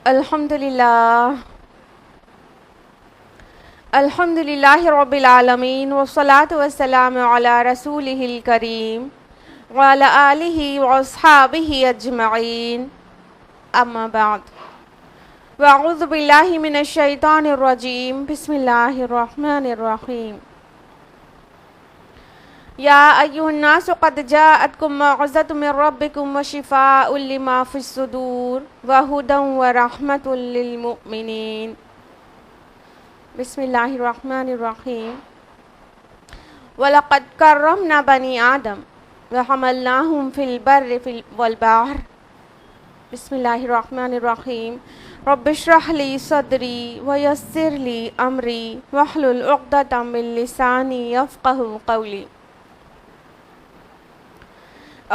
الحمدللہ رب العالمین والصلاة والسلام علی رسولہ الکریم وعلی آلہ واصحابہ اجمعین اما بعد واعوذ باللہ من الشیطان الرجیم بسم اللہ الرحمن الرحیم یا ایھا الناس قد جاءتکم موعظۃ من ربکم وشفاء لما فی الصدور وہدی ورحمۃ للمؤمنین بسم اللہ الرحمن الرحیم وَلَقَدْ كَرَّمْنَا بَنِي آدَمَ وَحَمَلْنَاهُمْ فِي الْبَرِّ وَالْبَحْرِ بسم اللہ الرحمن الرحیم رب اشرح لی صدری ویسر لی امری واحلل عقدۃ من لسانی یفقہوا قولی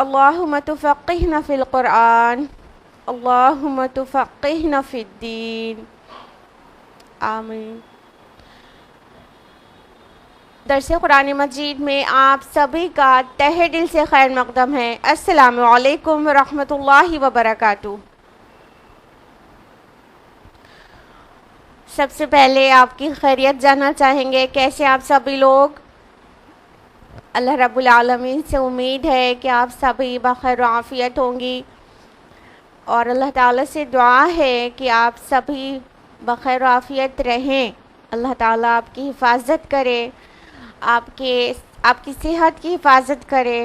اللہم تفقہنا فی القرآن اللہم تفقہنا فی الدین آمین۔ درس قرآن مجید میں آپ سبھی کا تہہ دل سے خیر مقدم ہے۔ السلام علیکم ورحمۃ اللہ وبرکاتہ۔ سب سے پہلے آپ کی خیریت جاننا چاہیں گے، کیسے آپ سبھی لوگ؟ اللہ رب العالمین سے امید ہے کہ آپ سبھی بخیر و عافیت ہوں گی، اور اللہ تعالیٰ سے دعا ہے کہ آپ سبھی بخیر و عافیت رہیں۔ اللہ تعالیٰ آپ کی حفاظت کرے، آپ کی صحت کی حفاظت کرے،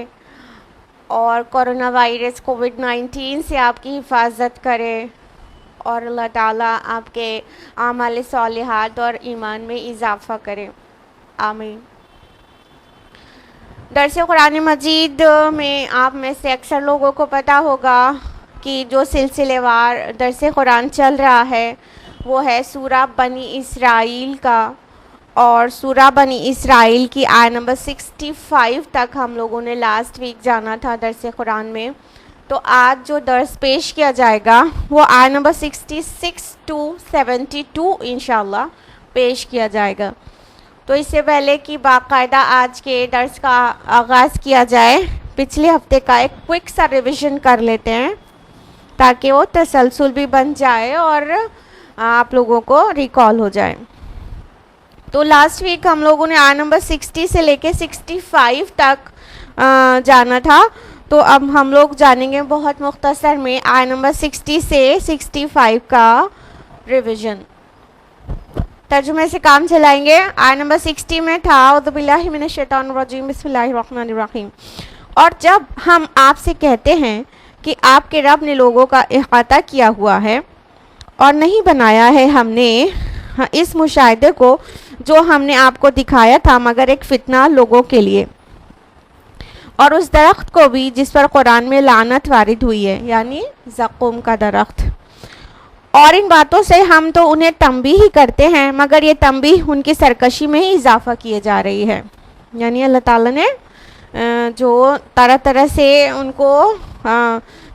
اور کرونا وائرس کووڈ-19 سے آپ کی حفاظت کرے، اور اللہ تعالیٰ آپ کے اعمال صالحات اور ایمان میں اضافہ کرے، آمین۔ درس قرآن مجید میں آپ میں سے اکثر لوگوں کو پتہ ہوگا کہ جو سلسلے وار درس قرآن چل رہا ہے وہ ہے سورہ بنی اسرائیل کا، اور سورہ بنی اسرائیل کی آیت نمبر 65 تک ہم لوگوں نے لاسٹ ویک جانا تھا درس قرآن میں۔ تو آج جو درس پیش کیا جائے گا وہ آیت نمبر 66 to 72 انشاءاللہ پیش کیا جائے گا۔ تو اس سے پہلے کہ باقاعدہ آج کے درس کا آغاز کیا جائے، پچھلے ہفتے کا ایک کوئک سا ریویژن کر لیتے ہیں تاکہ وہ تسلسل بھی بن جائے اور آپ لوگوں کو ریکال ہو جائے۔ تو لاسٹ ویک ہم لوگوں نے آیت نمبر 60 سے لے کے 65 تک جانا تھا، تو اب ہم لوگ جانیں گے بہت مختصر میں آیت نمبر 60 سے 65 کا ریویژن۔ ترجمے سے کام چلائیں گے۔ آیت نمبر 60 میں تھا اعوذ باللہ من الشیطان الرجیم بسم اللہ الرحمن الرحیم، اور جب ہم آپ سے کہتے ہیں کہ آپ کے رب نے لوگوں کا احاطہ کیا ہوا ہے اور نہیں بنایا ہے ہم نے اس مشاہدے کو جو ہم نے آپ کو دکھایا تھا مگر ایک فتنہ لوگوں کے لیے، اور اس درخت کو بھی جس پر قرآن میں لعنت وارد ہوئی ہے، یعنی زقوم کا درخت، اور ان باتوں سے ہم تو انہیں تنبیہ ہی کرتے ہیں مگر یہ تنبیہ ان کی سرکشی میں ہی اضافہ کیے جا رہی ہے۔ یعنی اللہ تعالیٰ نے جو طرح طرح سے ان کو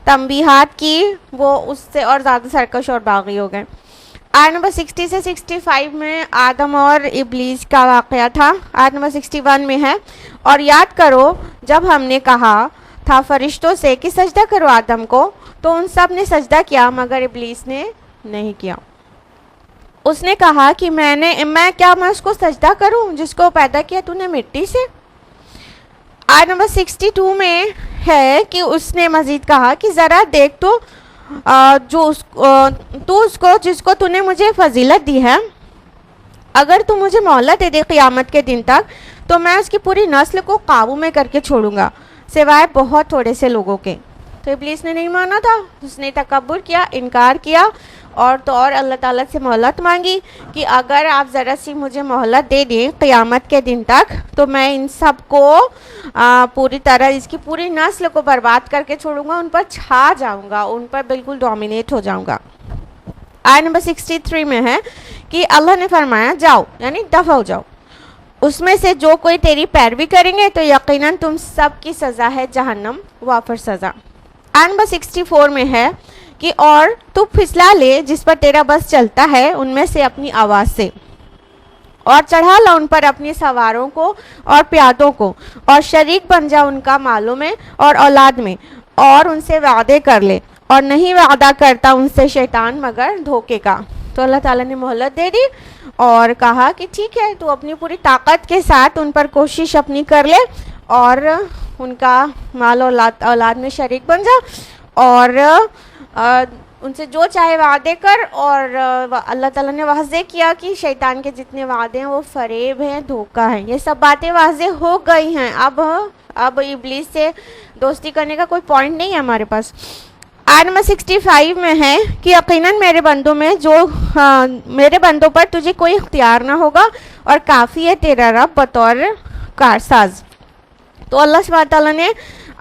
تنبیہات کی، وہ اس سے اور زیادہ سرکش اور باغی ہو گئے۔ آیت نمبر 60 سے 65 میں آدم اور ابلیس کا واقعہ تھا۔ آیت نمبر 61 میں ہے، اور یاد کرو جب ہم نے کہا تھا فرشتوں سے کہ سجدہ کرو آدم کو، تو ان سب نے سجدہ کیا مگر ابلیس نے نہیں کیا۔ اس نے کہا کہ میں اس کو سجدہ کروں جس کو پیدا کیا تو نے مٹی سے۔ آیت نمبر 62 میں ہے کہ اس نے مزید کہا کہ ذرا دیکھ تو جس کو تو نے مجھے فضیلت دی ہے، اگر تو مجھے مہلت دے دے قیامت کے دن تک تو میں اس کی پوری نسل کو قابو میں کر کے چھوڑوں گا سوائے بہت تھوڑے سے لوگوں کے۔ تو ابلیس نے نہیں مانا تھا، اس نے تکبر کیا، انکار کیا، اور تو اور اللہ تعالیٰ سے مہلت مانگی کہ اگر آپ ذرا سی مجھے مہلت دے دیں قیامت کے دن تک تو میں ان سب کو پوری طرح اس کی پوری نسل کو برباد کر کے چھوڑوں گا، ان پر چھا جاؤں گا، ان پر بالکل ڈومینیٹ ہو جاؤں گا۔ آیت نمبر 63 میں ہے کہ اللہ نے فرمایا جاؤ، یعنی دفع ہو جاؤ، اس میں سے جو کوئی تیری پیروی کریں گے تو یقیناً تم سب کی سزا ہے جہنم، وافر سزا۔ آیت نمبر 64 میں ہے کہ اور تو پھسلا لے جس پر تیرا بس چلتا ہے ان میں سے اپنی آواز سے، اور چڑھا لا ان پر اپنے سواروں کو اور پیادوں کو، اور شریک بن جا ان کا مالوں میں اور اولاد میں، اور ان سے وعدے کر لے اور نہیں وعدہ کرتا ان سے شیطان مگر دھوکے کا. تو اللہ تعالیٰ نے مہلت دے دی اور کہا کہ ٹھیک ہے تو اپنی پوری طاقت کے ساتھ ان پر کوشش اپنی کر لے اور ان کا مال اولاد میں شریک بن جا اور ان سے جو چاہے وعدے کر. اور اللہ تعالیٰ نے واضح کیا کہ شیطان کے جتنے وعدے ہیں وہ فریب ہیں, دھوکہ ہے. یہ سب باتیں واضح ہو گئی ہیں. اب ابلیس سے دوستی کرنے کا کوئی پوائنٹ نہیں ہے ہمارے پاس. آیت نمبر 65 میں ہے کہ یقیناً میرے بندوں پر تجھے کوئی اختیار نہ ہوگا اور کافی ہے تیرا رب بطور کارساز. تو اللہ سبحانہ تعالیٰ نے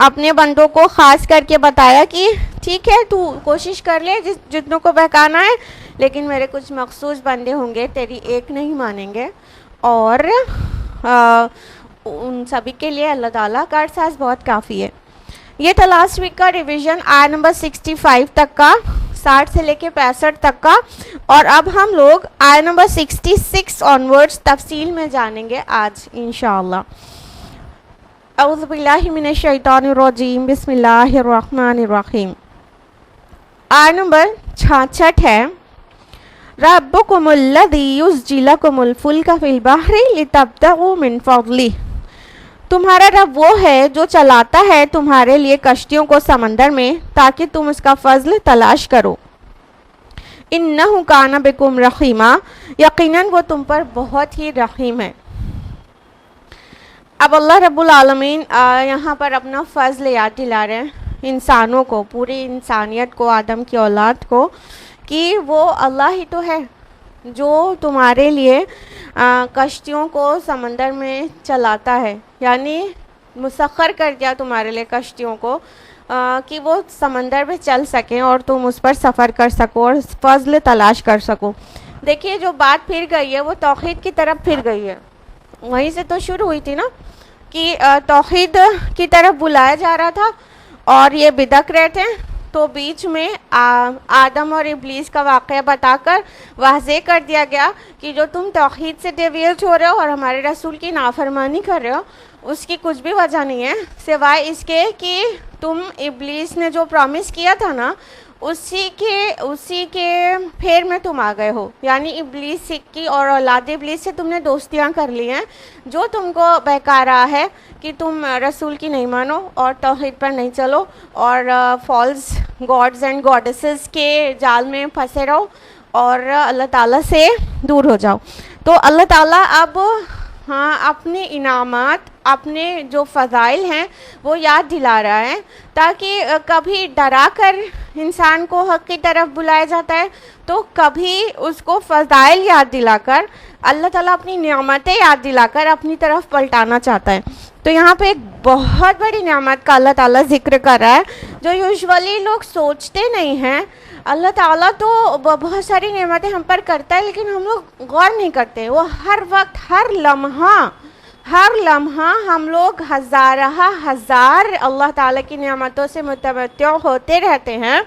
اپنے بندوں کو خاص کر کے بتایا کہ ٹھیک ہے تو کوشش کر لے جتنوں کو بہکانا ہے, لیکن میرے کچھ مخصوص بندے ہوں گے تیری ایک نہیں مانیں گے, اور ان سبھی کے لیے اللہ تعالیٰ کارساز بہت کافی ہے. یہ تھا لاسٹ ویک کا ریویژن آیت نمبر 65 تک کا, 60 سے لے کے 65 تک کا. اور اب ہم لوگ آیت نمبر 66 آنورڈز تفصیل میں جانیں گے آج انشاءاللہ. اعوذ باللہ من الشیطان الرجیم, بسم اللہ الرحمن الرحیم. آیت نمبر 66 ہے ربکم الذی یزجی لکم الفلک فی البحر لتبتغوا من فضلہ. تمہارا رب وہ ہے جو چلاتا ہے تمہارے لیے کشتیوں کو سمندر میں تاکہ تم اس کا فضل تلاش کرو. انہ کان بکم رحیما, یقیناً وہ تم پر بہت ہی رحیم ہے. اب اللہ رب العالمین یہاں پر اپنا فضل یاد دلا رہے ہیں انسانوں کو, پوری انسانیت کو, آدم کی اولاد کو, کہ وہ اللہ ہی تو ہے جو تمہارے لیے کشتیوں کو سمندر میں چلاتا ہے. یعنی مسخر کر دیا تمہارے لیے کشتیوں کو کہ وہ سمندر میں چل سکیں اور تم اس پر سفر کر سکو اور فضل تلاش کر سکو. دیکھیے جو بات پھر گئی ہے وہ توحید کی طرف پھر گئی ہے. وہیں سے تو شروع ہوئی تھی نا کہ توحید کی طرف بلایا جا رہا تھا اور یہ بدک رہے تھے. تو بیچ میں آدم اور ابلیس کا واقعہ بتا کر واضح کر دیا گیا کہ جو تم توحید سے ڈیویٹ ہو رہے ہو اور ہمارے رسول کی نافرمانی کر رہے ہو اس کی کچھ بھی وجہ نہیں ہے سوائے اس کے کہ تم ابلیس نے جو پرومس کیا تھا نا اسی کے پھیر میں تم آ گئے ہو. یعنی ابلیس کی اور اولاد ابلیس سے تم نے دوستیاں کر لی ہیں جو تم کو بہکا رہا ہے کہ تم رسول کی نہیں مانو اور توحید پر نہیں چلو اور فالس گاڈز اینڈ گاڈسز کے جال میں پھنسے رہو اور اللہ تعالیٰ سے دور ہو جاؤ. تو اللہ تعالیٰ اب اپنے انعامات, اپنے جو فضائل ہیں وہ یاد دلا رہا ہے تاکہ کبھی ڈرا کر انسان کو حق کی طرف بلایا جاتا ہے تو کبھی اس کو فضائل یاد دلا کر اللہ تعالیٰ اپنی نعمتیں یاد دلا کر اپنی طرف پلٹانا چاہتا ہے. تو یہاں پہ ایک بہت بڑی نعمت کا اللہ تعالیٰ ذکر کر رہا ہے جو یوزولی لوگ سوچتے نہیں ہیں. اللہ تعالیٰ تو بہت ساری نعمتیں ہم پر کرتا ہے لیکن ہم لوگ غور نہیں کرتے. وہ ہر وقت ہر لمحہ ہم لوگ ہزار اللہ تعالیٰ کی نعمتوں سے متمتع ہوتے رہتے ہیں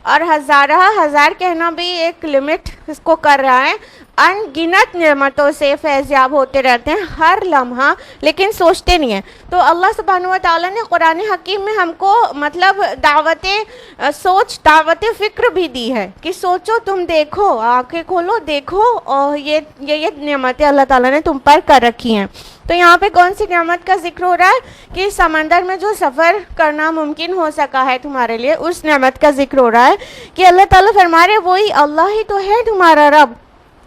اور ہزار کہنا بھی ایک لمٹ اس کو کر رہا ہے. ان گنت نعمتوں سے فیضیاب ہوتے رہتے ہیں ہر لمحہ لیکن سوچتے نہیں ہیں. تو اللہ سبحانہ و تعالیٰ نے قرآن حکیم میں ہم کو مطلب دعوت فکر بھی دی ہے کہ سوچو, تم دیکھو, آنکھیں کھولو, دیکھو اور یہ نعمتیں اللہ تعالیٰ نے تم پر کر رکھی ہیں. تو یہاں پہ کون سی نعمت کا ذکر ہو رہا ہے کہ سمندر میں جو سفر کرنا ممکن ہو سکا ہے تمہارے لیے, اس نعمت کا ذکر ہو رہا ہے کہ اللہ تعالیٰ فرما رہے وہی اللہ ہی تو ہے تمہارا رب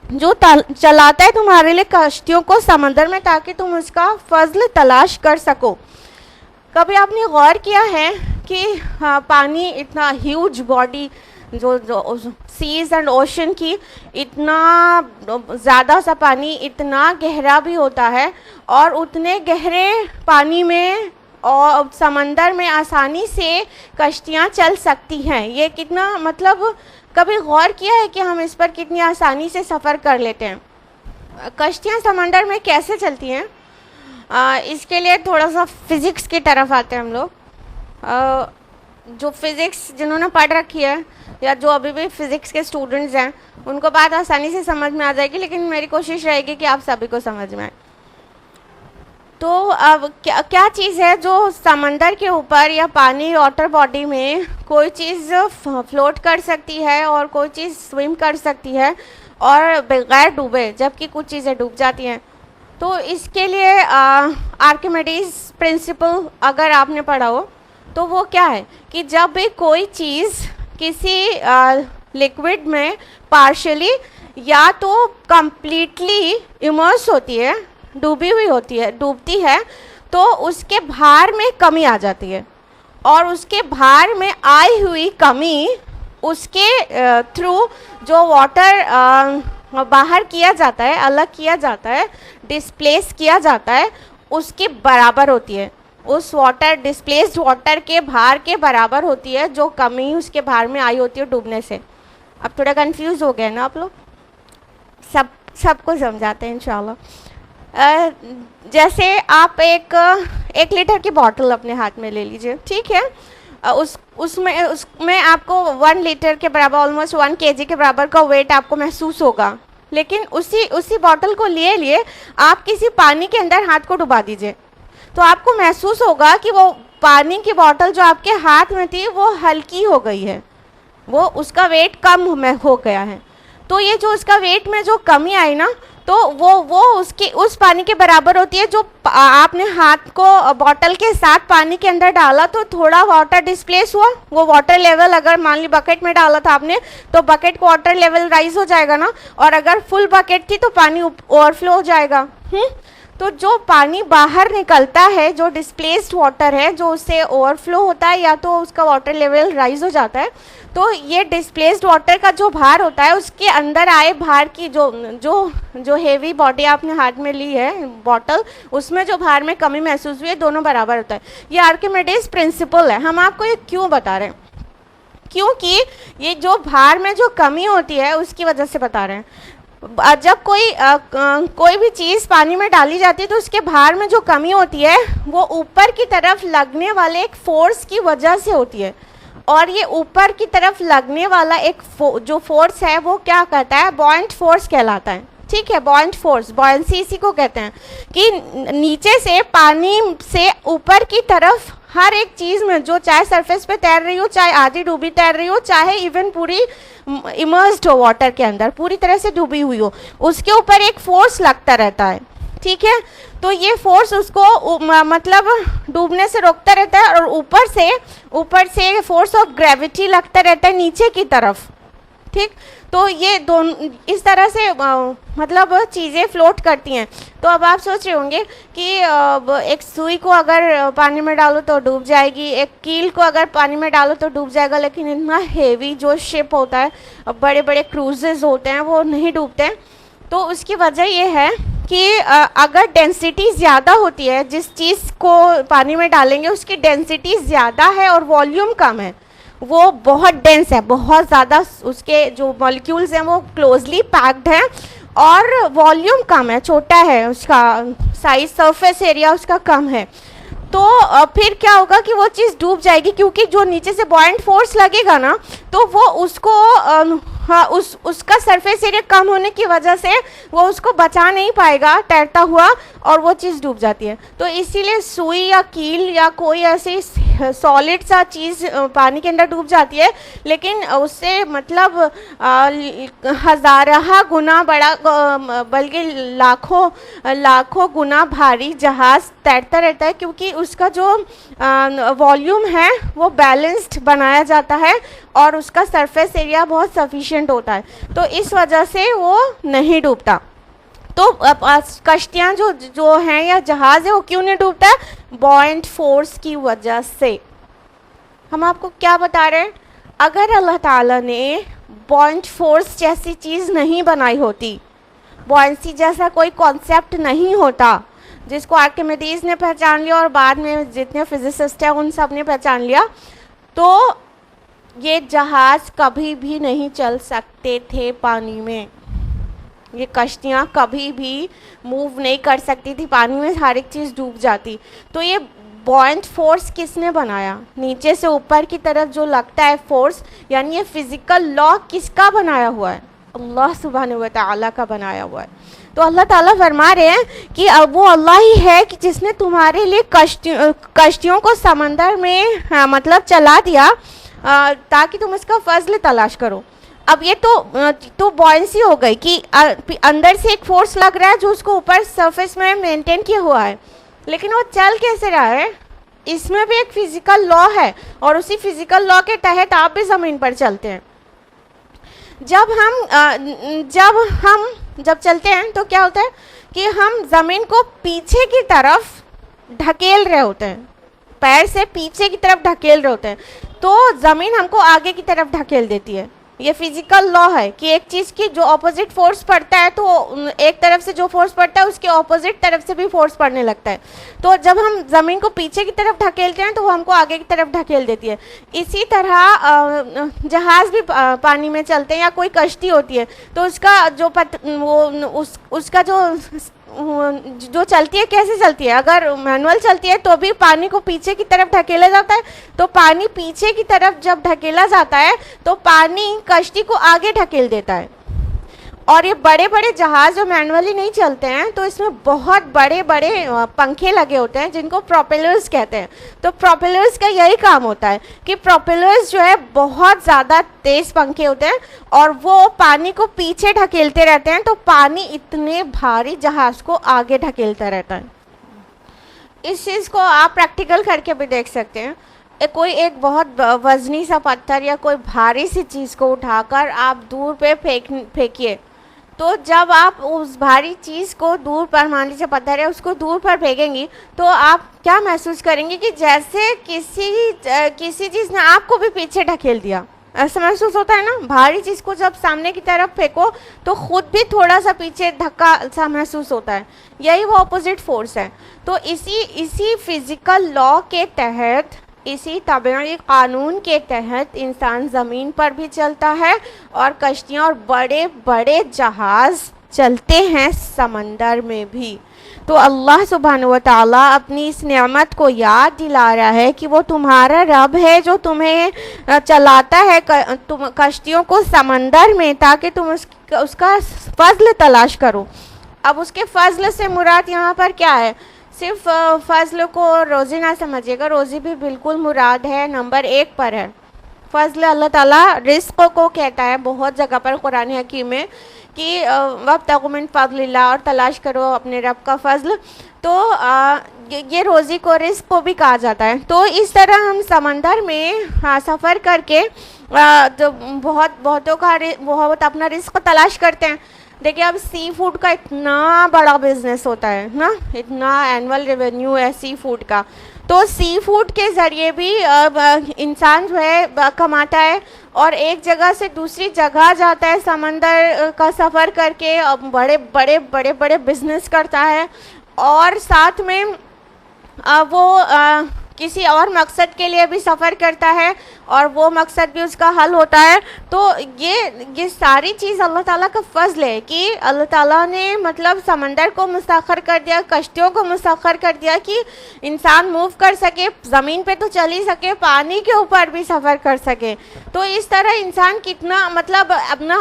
جو چلاتا ہے تمہارے لیے کشتیوں کو سمندر میں تاکہ تم اس کا فضل تلاش کر سکو. کبھی آپ نے غور کیا ہے کہ پانی اتنا ہیوج باڈی جو سیز اینڈ اوشن کی اتنا زیادہ سا پانی اتنا گہرا بھی ہوتا ہے اور اتنے گہرے پانی میں اور سمندر میں آسانی سے کشتیاں چل سکتی ہیں. یہ کتنا مطلب کبھی غور کیا ہے کہ ہم اس پر کتنی آسانی سے سفر کر لیتے ہیں. کشتیاں سمندر میں کیسے چلتی ہیں اس کے لیے تھوڑا سا فزکس کی طرف آتے ہیں ہم لوگ. جو فزکس جنہوں نے پڑھ رکھی ہے یا جو ابھی بھی فزکس کے اسٹوڈنٹس ہیں ان کو بات آسانی سے سمجھ میں آ جائے گی لیکن میری کوشش رہے گی کہ آپ سبھی کو سمجھ میں آئے. تو اب کیا چیز ہے جو سمندر کے اوپر یا پانی واٹر باڈی میں کوئی چیز فلوٹ کر سکتی ہے اور کوئی چیز سوئم کر سکتی ہے اور بغیر ڈوبے، جبکہ کچھ چیزیں ڈوب جاتی ہیں؟ تو اس کے لیے آرکیمیڈیز پرنسپل اگر آپ نے پڑھا ہو تو وہ کیا ہے کہ جب بھی کوئی چیز کسی لیکوڈ میں پارشلی یا تو کمپلیٹلی امرس ہوتی ہے، ڈوبی ہوئی ہوتی ہے، ڈوبتی ہے، تو اس کے بھار میں کمی آ جاتی ہے، اور اس کے بھار میں آئی ہوئی کمی اس کے تھرو جو واٹر باہر کیا جاتا ہے، الگ کیا جاتا ہے، ڈسپلیس کیا جاتا ہے، اس کے برابر ہوتی ہے، اس واٹر ڈسپلیسڈ واٹر کے بھار کے برابر ہوتی ہے جو کمی اس کے بھار میں آئی ہوتی ہے ڈوبنے سے۔ اب تھوڑا کنفیوز ہو گئے نا آپ لوگ؟ سب کو سمجھاتے ہیں انشاءاللہ۔ جیسے آپ ایک لیٹر کی بوٹل اپنے ہاتھ میں لے لیجئے، ٹھیک ہے؟ اس میں آپ کو 1 لیٹر کے برابر آلموسٹ 1 kg کے برابر کا ویٹ آپ کو محسوس ہوگا، لیکن اسی بوٹل کو لیے آپ کسی پانی کے اندر ہاتھ کو ڈبا دیجئے تو آپ کو محسوس ہوگا کہ وہ پانی کی بوٹل جو آپ کے ہاتھ میں تھی وہ ہلکی ہو گئی ہے، وہ اس کا ویٹ کم ہو گیا ہے۔ تو یہ جو اس کا ویٹ میں جو کمی آئی نا، تو وہ اس پانی کے برابر ہوتی ہے جو آپ نے ہاتھ کو بوٹل کے ساتھ پانی کے اندر ڈالا تو تھوڑا واٹر ڈسپلیس ہوا، وہ واٹر لیول اگر مان لی بکٹ میں ڈالا تھا آپ نے تو بکٹ کا واٹر لیول رائز ہو جائے گا نا، اور اگر فل بکٹ تھی تو پانی اوور فلو ہو جائے گا۔ تو جو پانی باہر نکلتا ہے، جو ڈسپلیسڈ واٹر ہے، جو اس سے اوور فلو ہوتا ہے یا تو اس کا واٹر لیول رائز ہو جاتا ہے، تو یہ ڈسپلیسڈ واٹر کا جو بھار ہوتا ہے اس کے اندر آئے بھار کی جو ہیوی باڈی آپ نے ہاتھ میں لی ہے بوٹل، اس میں جو بھار میں کمی محسوس ہوئی ہے، دونوں برابر ہوتا ہے۔ یہ آرکیمیڈیز پرنسپل ہے۔ ہم آپ کو یہ کیوں بتا رہے ہیں؟ کیونکہ یہ جو بھار میں جو کمی ہوتی ہے اس کی وجہ سے بتا رہے ہیں۔ جب کوئی بھی چیز پانی میں ڈالی جاتی ہے تو اس کے بھار میں جو کمی ہوتی ہے وہ اوپر کی طرف لگنے والے ایک فورس کی وجہ سے ہوتی ہے، اور یہ اوپر کی طرف لگنے والا ایک جو فورس ہے وہ کیا کہتا ہے؟ بوئنٹ فورس کہلاتا ہے، ٹھیک ہے؟ بوئنٹ فورس، بوئنسی اسی کو کہتے ہیں کہ نیچے سے پانی سے اوپر کی طرف ہر ایک چیز میں جو چاہے سرفیس پہ تیر رہی ہو، چاہے آدھی ڈوبی تیر رہی ہو، چاہے ایون پوری امرسڈ ہو واٹر کے اندر، پوری طرح سے ڈوبی ہوئی ہو، اس کے اوپر ایک فورس لگتا رہتا ہے، ٹھیک ہے؟ تو یہ فورس اس کو مطلب ڈوبنے سے روکتا رہتا ہے، اور اوپر سے فورس آف گریویٹی لگتا رہتا ہے نیچے کی طرف، ٹھیک؟ تو یہ اس طرح سے مطلب چیزیں فلوٹ کرتی ہیں۔ تو اب آپ سوچ رہے ہوں گے کہ ایک سوئی کو اگر پانی میں ڈالو تو ڈوب جائے گی، ایک کیل کو اگر پانی میں ڈالو تو ڈوب جائے گا، لیکن اتنا ہیوی جو شپ ہوتا ہے، بڑے بڑے کروزز ہوتے ہیں، وہ نہیں ڈوبتے۔ تو اس کی وجہ یہ ہے کہ اگر ڈینسٹی زیادہ ہوتی ہے، جس چیز کو پانی میں ڈالیں گے اس کی ڈینسٹی زیادہ ہے اور والیوم کم ہے، وہ بہت ڈینس ہے، بہت زیادہ اس کے جو مالیکیولز ہیں وہ کلوزلی پیکڈ ہیں، اور والیوم کم ہے، چھوٹا ہے، اس کا سائز، سرفیس ایریا اس کا کم ہے، تو پھر کیا ہوگا کہ وہ چیز ڈوب جائے گی، کیونکہ جو نیچے سے بوئنٹ فورس لگے گا نا تو وہ اس کو اس کا سرفیس ایریا کم ہونے کی وجہ سے وہ اس کو بچا نہیں پائے گا تیرتا ہوا، اور وہ چیز ڈوب جاتی ہے۔ تو اسی لیے سوئی یا کیل یا کوئی ایسی سالڈ سا چیز پانی کے اندر ڈوب جاتی ہے، لیکن اس سے مطلب ہزارہ گنا بڑا، بلکہ لاکھوں گنا بھاری جہاز تیرتا رہتا ہے، کیونکہ اس کا جو والیوم ہے وہ بیلنسڈ بنایا جاتا ہے اور اس کا سرفیس ایریا بہت سفیشینٹ ہوتا ہے، تو اس وجہ سے وہ نہیں ڈوبتا۔ تو کشتیاں جو ہیں یا جہاز ہے وہ کیوں نہیں ڈوبتا ہے؟ بوئنٹ فورس کی وجہ سے۔ ہم آپ کو کیا بتا رہے ہیں؟ اگر اللہ تعالیٰ نے بوئنٹ فورس جیسی چیز نہیں بنائی ہوتی، بوئنسی جیسا کوئی کانسیپٹ نہیں ہوتا جس کو آرکیمیڈیز نے پہچان لیا اور بعد میں جتنے فزسسٹ ہیں ان سب نے پہچان لیا، تو یہ جہاز کبھی بھی نہیں چل سکتے تھے پانی میں، یہ کشتیاں کبھی بھی موو نہیں کر سکتی تھی پانی میں، ہر ایک چیز ڈوب جاتی۔ تو یہ بوئنٹ فورس کس نے بنایا؟ نیچے سے اوپر کی طرف جو لگتا ہے فورس، یعنی یہ فزیکل لا کس کا بنایا ہوا ہے؟ اللہ سبحانہ و تعالیٰ کا بنایا ہوا ہے۔ تو اللہ تعالیٰ فرما رہے ہیں کہ اب وہ اللہ ہی ہے کہ جس نے تمہارے لیے کشتیوں کو سمندر میں مطلب چلا دیا تاکہ تم اس کا فضل تلاش کرو. اب یہ تو بوئنسی ہو گئی کہ اندر سے ایک فورس لگ رہا ہے جو اس کو اوپر سرفیس میں مینٹین کیا ہوا ہے, لیکن وہ چل کیسے رہا ہے؟ اس میں بھی ایک فزیکل لا ہے, اور اسی فزیکل لا کے تحت آپ بھی زمین پر چلتے ہیں. جب چلتے ہیں تو کیا ہوتا ہے کہ ہم زمین کو پیچھے کی طرف ڈھکیل رہے ہوتے ہیں, پیر سے پیچھے کی طرف ڈھکیل رہے ہوتے ہیں, تو زمین ہم کو آگے کی طرف ڈھکیل دیتی ہے. یہ فزیکل لا ہے کہ ایک چیز کی جو اپوزٹ فورس پڑتا ہے تو ایک طرف سے جو فورس پڑتا ہے اس کے اپوزٹ طرف سے بھی فورس پڑنے لگتا ہے. تو جب ہم زمین کو پیچھے کی طرف ڈھکیلتے ہیں تو وہ ہم کو آگے کی طرف ڈھکیل دیتی ہے. اسی طرح جہاز بھی پانی میں چلتے ہیں یا کوئی کشتی ہوتی ہے تو اس کا جو اس کا جو چلتی ہے کیسے چلتی ہے؟ اگر مینول چلتی ہے تو بھی پانی کو پیچھے کی طرف ڈھکیلا جاتا ہے, تو پانی پیچھے کی طرف جب ڈھکیلا جاتا ہے تو پانی کشتی کو آگے ڈھکیل دیتا ہے. اور یہ بڑے بڑے جہاز جو مینولی نہیں چلتے ہیں تو اس میں بہت بڑے بڑے پنکھے لگے ہوتے ہیں جن کو پروپیلرز کہتے ہیں. تو پروپیلرز کا یہی کام ہوتا ہے کہ پروپیلرز جو ہے بہت زیادہ تیز پنکھے ہوتے ہیں اور وہ پانی کو پیچھے ڈھکیلتے رہتے ہیں, تو پانی اتنے بھاری جہاز کو آگے ڈھکیلتا رہتا ہے. اس چیز کو آپ پریکٹیکل کر کے بھی دیکھ سکتے ہیں. کوئی ایک بہت وزنی سا پتھر یا کوئی بھاری سی چیز کو اٹھا کر آپ دور پہ پھینکیے, تو جب آپ اس بھاری چیز کو دور پر, مان لیجیے پتھر ہے, اس کو دور پر پھینکیں گی تو آپ کیا محسوس کریں گے کہ جیسے کسی چیز نے آپ کو بھی پیچھے ڈھکیل دیا. ایسا محسوس ہوتا ہے نا, بھاری چیز کو جب سامنے کی طرف پھینکو تو خود بھی تھوڑا سا پیچھے دھکا سا محسوس ہوتا ہے. یہی وہ اپوزٹ فورس ہے. تو اسی فزیکل لا کے تحت, اسی طبعی قانون کے تحت انسان زمین پر بھی چلتا ہے اور کشتیاں اور بڑے بڑے جہاز چلتے ہیں سمندر میں بھی. تو اللہ سبحانہ و تعالیٰ اپنی اس نعمت کو یاد دلا رہا ہے کہ وہ تمہارا رب ہے جو تمہیں چلاتا ہے کشتیوں کو سمندر میں تاکہ تم اس کا فضل تلاش کرو. اب اس کے فضل سے مراد یہاں پر کیا ہے؟ صرف فضل کو روزی نہ سمجھیے گا, روزی بھی بالکل مراد ہے, نمبر 1 پر ہے. فضل اللہ تعالیٰ رزق کو کہتا ہے بہت جگہ پر قرآن حکیم میں کہ وابتغوا من فضل اللہ, اور تلاش کرو اپنے رب کا فضل. تو یہ روزی کو رزق کو بھی کہا جاتا ہے. تو اس طرح ہم سمندر میں سفر کر کے بہت اپنا رزق تلاش کرتے ہیں. دیکھیں اب سی فوڈ کا اتنا بڑا بزنس ہوتا ہے نا, اتنا اینول ریونیو ہے سی فوڈ کا. تو سی فوڈ کے ذریعے بھی انسان جو ہے کماتا ہے اور ایک جگہ سے دوسری جگہ جاتا ہے سمندر کا سفر کر کے, بڑے بڑے بڑے بڑے بزنس کرتا ہے, اور ساتھ میں وہ کسی اور مقصد کے لیے بھی سفر کرتا ہے اور وہ مقصد بھی اس کا حل ہوتا ہے. تو یہ ساری چیز اللہ تعالیٰ کا فضل ہے کہ اللہ تعالیٰ نے مطلب سمندر کو مسخر کر دیا, کشتیوں کو مسخر کر دیا کہ انسان موو کر سکے, زمین پہ تو چل ہی سکے, پانی کے اوپر بھی سفر کر سکے. تو اس طرح انسان کتنا مطلب اپنا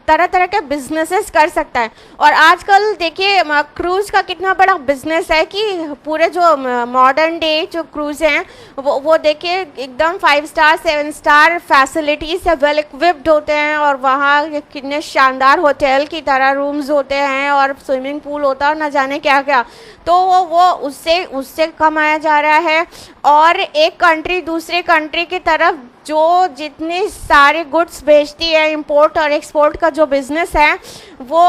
طرح طرح کے بزنسز کر سکتا ہے. اور آج کل دیکھیے کروز کا کتنا بڑا بزنس ہے کہ پورے جو ماڈرن ڈے جو کروز ہیں وہ دیکھیے ایک دم 5 اسٹار 7 اسٹار فیسلٹیز سے ویل اکوپڈ ہوتے ہیں, اور وہاں کتنے شاندار ہوٹل کی طرح رومز ہوتے ہیں اور سوئمنگ پول ہوتا ہے اور نہ جانے کیا کیا. تو وہ اس سے کمایا جا رہا ہے. اور ایک کنٹری دوسرے کنٹری کی طرف جو جتنے سارے گڈس بیچتی ہے, امپورٹ اور ایکسپورٹ کا جو بزنس ہے وہ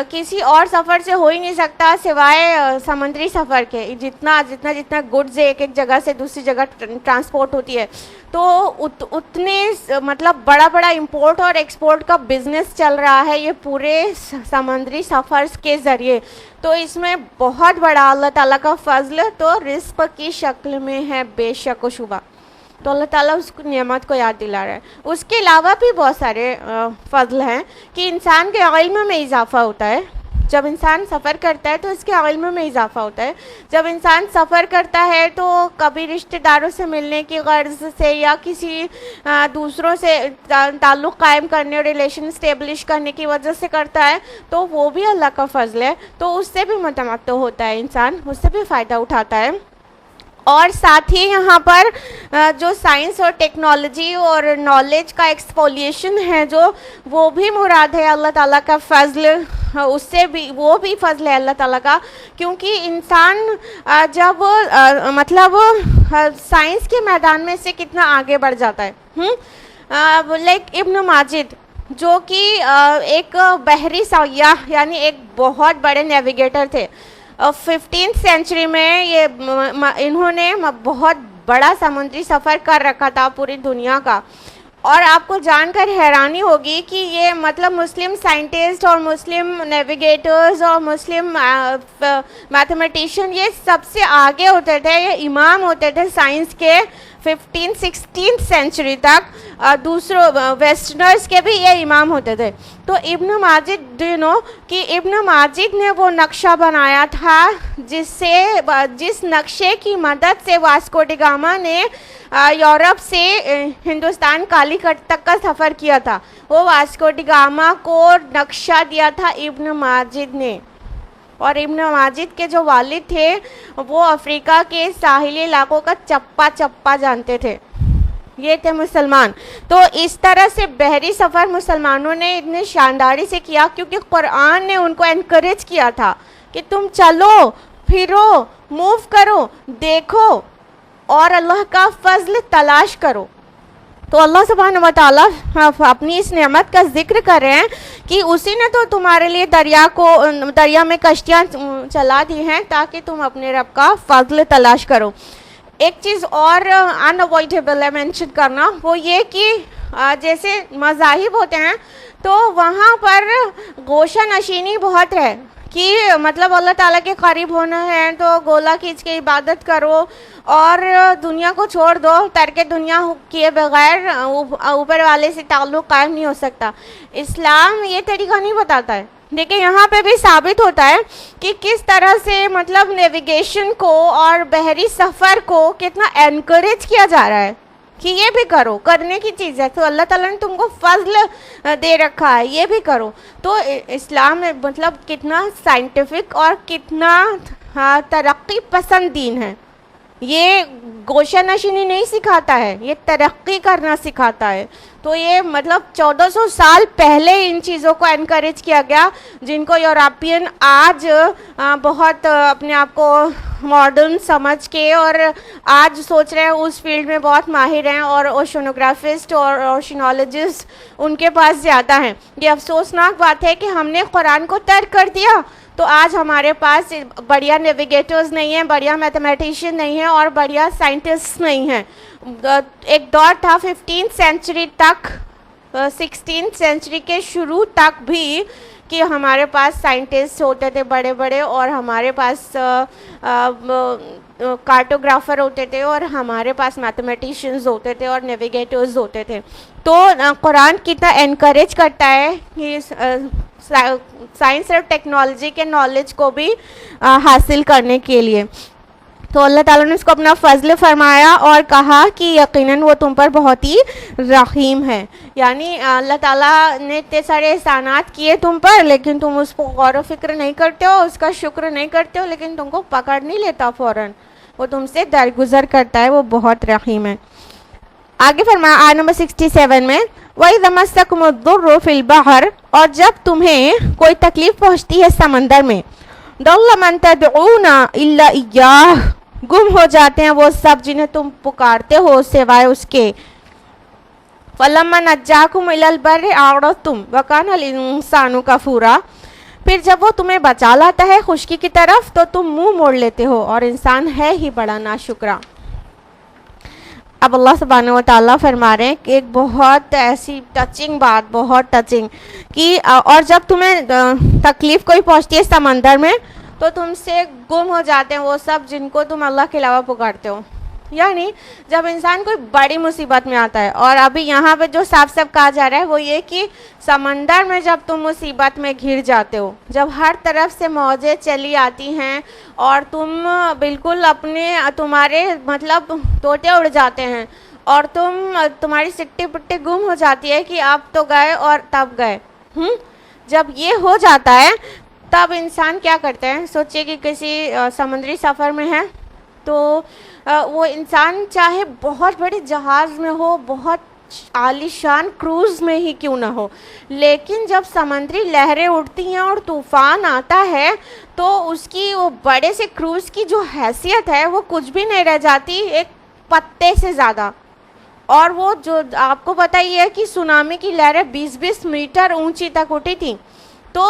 کسی اور سفر سے ہو ہی نہیں سکتا سوائے سمندری سفر کے. جتنا گڈز ایک جگہ سے دوسری جگہ ٹرانسپورٹ ہوتی ہے تو اتنے مطلب بڑا امپورٹ اور ایکسپورٹ کا بزنس چل رہا ہے یہ پورے سمندری سفر کے ذریعے. تو اس میں بہت بڑا اللہ تعالیٰ کا فضل تو رزق کی شکل میں ہے بے شک و شبہ. تو اللہ تعالیٰ اس نعمت کو یاد دلا رہا ہے. اس کے علاوہ بھی بہت سارے فضل ہیں کہ انسان کے علم میں اضافہ ہوتا ہے. جب انسان سفر کرتا ہے تو اس کے علم میں اضافہ ہوتا ہے. جب انسان سفر کرتا ہے تو کبھی رشتہ داروں سے ملنے کی غرض سے یا کسی دوسروں سے تعلق قائم کرنے اور ریلیشن اسٹیبلش کرنے کی وجہ سے کرتا ہے, تو وہ بھی اللہ کا فضل ہے, تو اس سے بھی متمتع ہوتا ہے انسان, اس سے بھی فائدہ اٹھاتا ہے. اور ساتھ ہی یہاں پر جو سائنس اور ٹیکنالوجی اور نالج کا ایکسپولیشن ہے جو وہ بھی مراد ہے اللہ تعالیٰ کا فضل, اس سے بھی وہ بھی فضل ہے اللہ تعالیٰ کا, کیونکہ انسان جب مطلب سائنس کے میدان میں سے کتنا آگے بڑھ جاتا ہے. لائک ابن ماجد جو کہ ایک بحری سیاح یعنی ایک بہت بڑے نیویگیٹر تھے. 15th سینچری میں یہ انہوں نے بہت بڑا سمندری سفر کر رکھا تھا پوری دنیا کا, اور آپ کو جان کر حیرانی ہوگی کہ یہ مطلب مسلم سائنٹسٹ اور مسلم نیویگیٹرز اور مسلم میتھمیٹیشین یہ سب سے آگے ہوتے تھے, یہ امام ہوتے تھے سائنس کے 16th سینچری تک, دوسروں ویسٹرنرز کے بھی یہ امام ہوتے تھے. تو ابن ماجد کہ ابن ماجد نے وہ نقشہ بنایا تھا جس نقشے کی مدد سے واسکو ڈی گاما نے یورپ سے ہندوستان کالی کٹ تک کا سفر کیا تھا. وہ واسکو ڈی گاما کو نقشہ دیا تھا ابن ماجد نے, اور ابن ماجد کے جو والد تھے وہ افریقہ کے ساحلی علاقوں کا چپا چپا جانتے تھے, یہ تھے مسلمان. تو اس طرح سے بحری سفر مسلمانوں نے اتنے شانداری سے کیا کیونکہ قرآن نے ان کو انکریج کیا تھا کہ تم چلو پھرو موو کرو دیکھو اور اللہ کا فضل تلاش کرو. تو اللہ سبحانہ و تعالیٰ اپنی اس نعمت کا ذکر کر رہے ہیں کہ اسی نے تو تمہارے لیے دریا میں کشتیاں چلا دی ہیں تاکہ تم اپنے رب کا فضل تلاش کرو. ایک چیز اور اناوائڈیبل ہے مینشن کرنا, وہ یہ کہ جیسے مذاہب ہوتے ہیں تو وہاں پر گوشہ نشینی بہت ہے کہ مطلب اللہ تعالیٰ کے قریب ہونا ہے تو گولا کھینچ کے عبادت کرو اور دنیا کو چھوڑ دو, ترک دنیا کیے بغیر اوپر والے سے تعلق قائم نہیں ہو سکتا. اسلام یہ طریقہ نہیں بتاتا ہے. دیکھیں یہاں پہ بھی ثابت ہوتا ہے کہ کس طرح سے مطلب نیویگیشن کو اور بحری سفر کو کتنا انکریج کیا جا رہا ہے کہ یہ بھی کرو, کرنے کی چیز ہے, تو اللہ تعالیٰ نے تم کو فضل دے رکھا ہے, یہ بھی کرو. تو اسلام مطلب کتنا سائنٹیفک اور کتنا ترقی پسند دین ہے. یہ گوشہ نشینی نہیں سکھاتا ہے, یہ ترقی کرنا سکھاتا ہے. تو یہ مطلب 1400 سال پہلے ان چیزوں کو انکریج کیا گیا جن کو یورپین آج بہت اپنے آپ کو ماڈرن سمجھ کے اور آج سوچ رہے ہیں اس فیلڈ میں بہت ماہر ہیں, اور اوشنوگرافسٹ اور اوشنالوجسٹ ان کے پاس زیادہ ہیں. یہ افسوسناک بات ہے کہ ہم نے قرآن کو ترک کر دیا, تو آج ہمارے پاس بڑھیا نیویگیٹرز نہیں ہیں, بڑھیا میتھمیٹیشین نہیں ہیں اور بڑھیا سائنٹسٹ نہیں ہیں. ایک دور تھا 15th سینچری تک, 16th سینچری کے شروع تک بھی کہ ہمارے پاس سائنٹسٹ ہوتے تھے بڑے بڑے, اور ہمارے پاس کارٹوگرافر ہوتے تھے, اور ہمارے پاس میتھمیٹیشینز ہوتے تھے اور نیویگیٹرز ہوتے تھے. تو قرآن کتنا انکریج کرتا ہے کہ سائنس اور ٹیکنالوجی کے نالج کو بھی حاصل کرنے کے لیے. تو اللہ تعالیٰ نے اس کو اپنا فضل فرمایا اور کہا کہ یقیناً وہ تم پر بہت ہی رحیم ہے. یعنی اللہ تعالیٰ نے اتنے سارے احسانات کیے تم پر, لیکن تم اس کو غور و فکر نہیں کرتے ہو, اس کا شکر نہیں کرتے ہو, لیکن تم کو پکڑ نہیں لیتا فوراً, وہ تم سے درگزر کرتا ہے, وہ بہت رحیم ہے. آگے فرمایا آیت نمبر 67 میں وَإِذَا مَسَّكُمُ الضُّرُّ فِي الْبَحْرِ, اور جب تمہیں کوئی تکلیف پہنچتی ہے سمندر میں, ضَلَّ مَن تَدْعُونَ إِلَّا إِيَّاهُ, گم ہو جاتے ہیں وہ سب جنہیں تم پکارتے ہو سوائے اس کے. فَلَمَّا نَجَّاكُمْ إِلَى الْبَرِّ أَعْرَضْتُمْ وَكَانَ الْإِنسَانُ كَفُورًا, پھر جب وہ تمہیں بچا لاتا ہے خشکی کی طرف تو تم منہ موڑ لیتے ہو, اور انسان ہے ہی بڑا ناشکرا. اب اللہ سبحانہ و تعالیٰ فرما رہے ہیں کہ ایک بہت ایسی ٹچنگ بات, بہت ٹچنگ کہ اور جب تمہیں تکلیف کوئی پہنچتی ہے سمندر میں تو تم سے گم ہو جاتے ہیں وہ سب جن کو تم اللہ کے علاوہ پکارتے ہو. یعنی جب انسان کوئی بڑی مصیبت میں آتا ہے، اور ابھی یہاں پہ جو صاف صاف کہا جا رہا ہے وہ یہ کہ سمندر میں جب تم مصیبت میں گھر جاتے ہو، جب ہر طرف سے موجیں چلی آتی ہیں اور تم بالکل تمہارے مطلب طوطے اڑ جاتے ہیں، اور تمہاری سٹی پٹی گم ہو جاتی ہے کہ اب تو گئے اور تب گئے، جب یہ ہو جاتا ہے تب انسان کیا کرتا ہے؟ سوچئے کہ کسی سمندری سفر میں ہے تو وہ انسان چاہے بہت بڑے جہاز میں ہو، بہت عالی شان کروز میں ہی کیوں نہ ہو، لیکن جب سمندری لہریں اٹھتی ہیں اور طوفان آتا ہے تو اس کی وہ بڑے سے کروز کی جو حیثیت ہے وہ کچھ بھی نہیں رہ جاتی، ایک پتے سے زیادہ۔ اور وہ جو آپ کو پتہ ہی ہے کہ سونامی کی لہریں 20-20 میٹر اونچی تک اٹھی تھیں، تو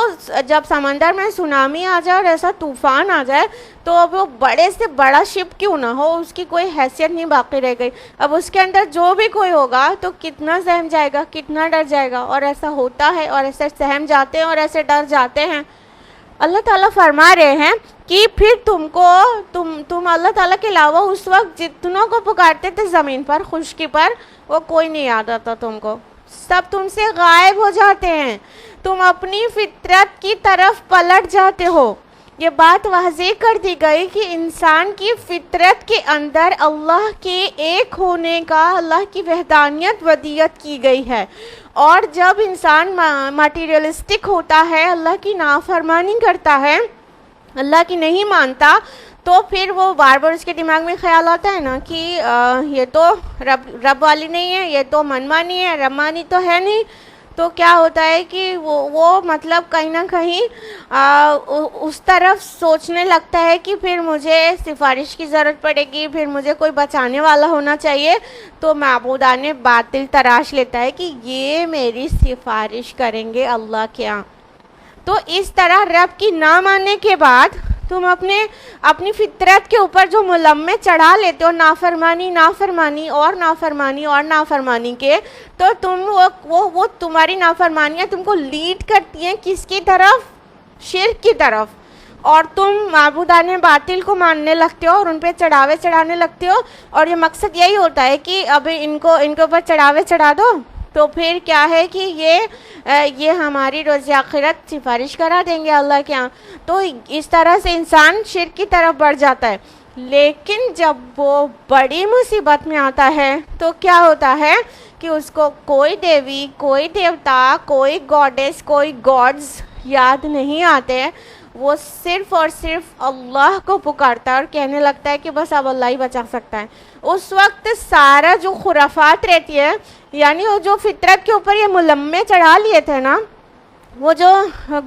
جب سمندر میں سونامی آ جائے اور ایسا طوفان آ جائے تو اب وہ بڑے سے بڑا شپ کیوں نہ ہو، اس کی کوئی حیثیت نہیں باقی رہ گئی۔ اب اس کے اندر جو بھی کوئی ہوگا تو کتنا سہم جائے گا، کتنا ڈر جائے گا، اور ایسا ہوتا ہے اور ایسے سہم جاتے ہیں اور ایسے ڈر جاتے ہیں۔ اللہ تعالیٰ فرما رہے ہیں کہ پھر تم اللہ تعالیٰ کے علاوہ اس وقت جتنوں کو پکارتے تھے زمین پر، خشکی پر، وہ کوئی نہیں یاد آتا تم کو، سب تم سے غائب ہو جاتے ہیں، تم اپنی فطرت کی طرف پلٹ جاتے ہو۔ یہ بات واضح کر دی گئی کہ انسان کی فطرت کے اندر اللہ کے ایک ہونے کا، اللہ کی وحدانیت ودیت کی گئی ہے، اور جب انسان مٹیریلسٹک ہوتا ہے، اللہ کی نافرمانی کرتا ہے، اللہ کی نہیں مانتا، تو پھر وہ بار بار اس کے دماغ میں خیال آتا ہے نا کہ یہ تو رب والی نہیں ہے، یہ تو منمانی ہے، رب مانی تو ہے نہیں، تو کیا ہوتا ہے کہ وہ مطلب کہیں نہ کہیں اس طرف سوچنے لگتا ہے کہ پھر مجھے سفارش کی ضرورت پڑے گی، پھر مجھے کوئی بچانے والا ہونا چاہیے، تو معبودان باطل تراش لیتا ہے کہ یہ میری سفارش کریں گے اللہ کے ہاں۔ تو اس طرح رب کی نہ ماننے کے بعد تم اپنی فطرت کے اوپر جو ملمے چڑھا لیتے ہو، نافرمانی اور نافرمانی کے، تو وہ تمہاری نافرمانیاں تم کو لیڈ کرتی ہیں کس کی طرف؟ شرک کی طرف، اور تم معبودان باطل کو ماننے لگتے ہو اور ان پہ چڑھاوے چڑھانے لگتے ہو، اور یہ مقصد یہی ہوتا ہے کہ اب ان کے اوپر چڑھاوے چڑھا دو تو پھر کیا ہے کہ یہ ہماری روز آخرت سفارش کرا دیں گے اللہ کے ہاں۔ تو اس طرح سے انسان شرک کی طرف بڑھ جاتا ہے، لیکن جب وہ بڑی مصیبت میں آتا ہے تو کیا ہوتا ہے کہ اس کو کوئی دیوی، کوئی دیوتا، کوئی گاڈیس، کوئی گاڈز یاد نہیں آتے، وہ صرف اور صرف اللہ کو پکارتا ہے اور کہنے لگتا ہے کہ بس اب اللہ ہی بچا سکتا ہے۔ اس وقت سارا جو خرافات رہتی ہے، یعنی وہ جو فطرت کے اوپر یہ ملمے چڑھا لیے تھے نا، وہ جو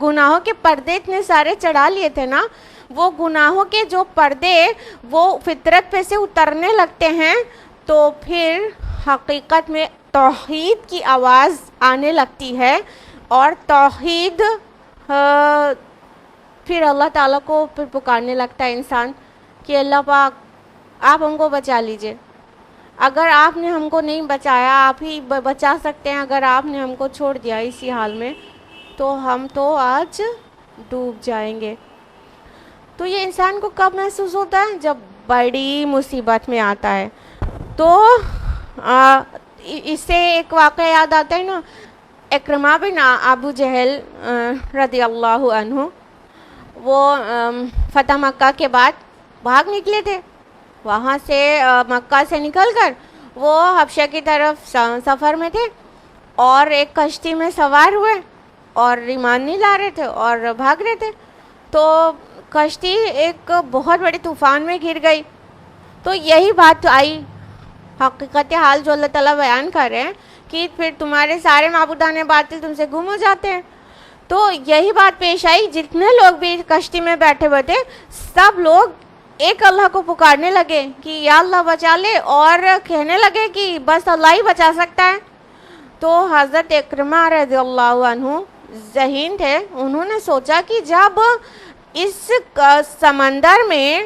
گناہوں کے پردے اتنے سارے چڑھا لیے تھے نا، وہ گناہوں کے جو پردے وہ فطرت پہ سے اترنے لگتے ہیں، تو پھر حقیقت میں توحید کی آواز آنے لگتی ہے، اور توحید پھر اللہ تعالیٰ کو پھر پکارنے لگتا ہے انسان کہ اللہ پاک آپ ہم کو بچا لیجئے، اگر آپ نے ہم کو نہیں بچایا، آپ ہی بچا سکتے ہیں، اگر آپ نے ہم کو چھوڑ دیا اسی حال میں تو ہم تو آج ڈوب جائیں گے۔ تو یہ انسان کو کب محسوس ہوتا ہے؟ جب بڑی مصیبت میں آتا ہے۔ تو اس سے ایک واقعہ یاد آتا ہے نا، اکرمہ بن ابو جہل رضی اللہ عنہ، وہ فتح مکہ کے بعد بھاگ نکلے تھے، وہاں سے مکہ سے نکل کر وہ حبشہ کی طرف سفر میں تھے، اور ایک کشتی میں سوار ہوئے اور ایمان نہیں لا رہے تھے اور بھاگ رہے تھے، تو کشتی ایک بہت بڑے طوفان میں گر گئی۔ تو یہی بات آئی، حقیقت حال جو اللہ تعالیٰ بیان کر رہے ہیں کہ پھر تمہارے سارے معبودان باطل تم سے گم ہو جاتے ہیں۔ تو یہی بات پیش آئی، جتنے لوگ بھی کشتی میں بیٹھے ہوئے تھے سب لوگ ایک اللہ کو پکارنے لگے کہ یا اللہ بچا لے، اور کہنے لگے کہ بس اللہ ہی بچا سکتا ہے۔ تو حضرت اکرمہ رضی اللہ عنہ ذہین تھے، انہوں نے سوچا کہ جب اس سمندر میں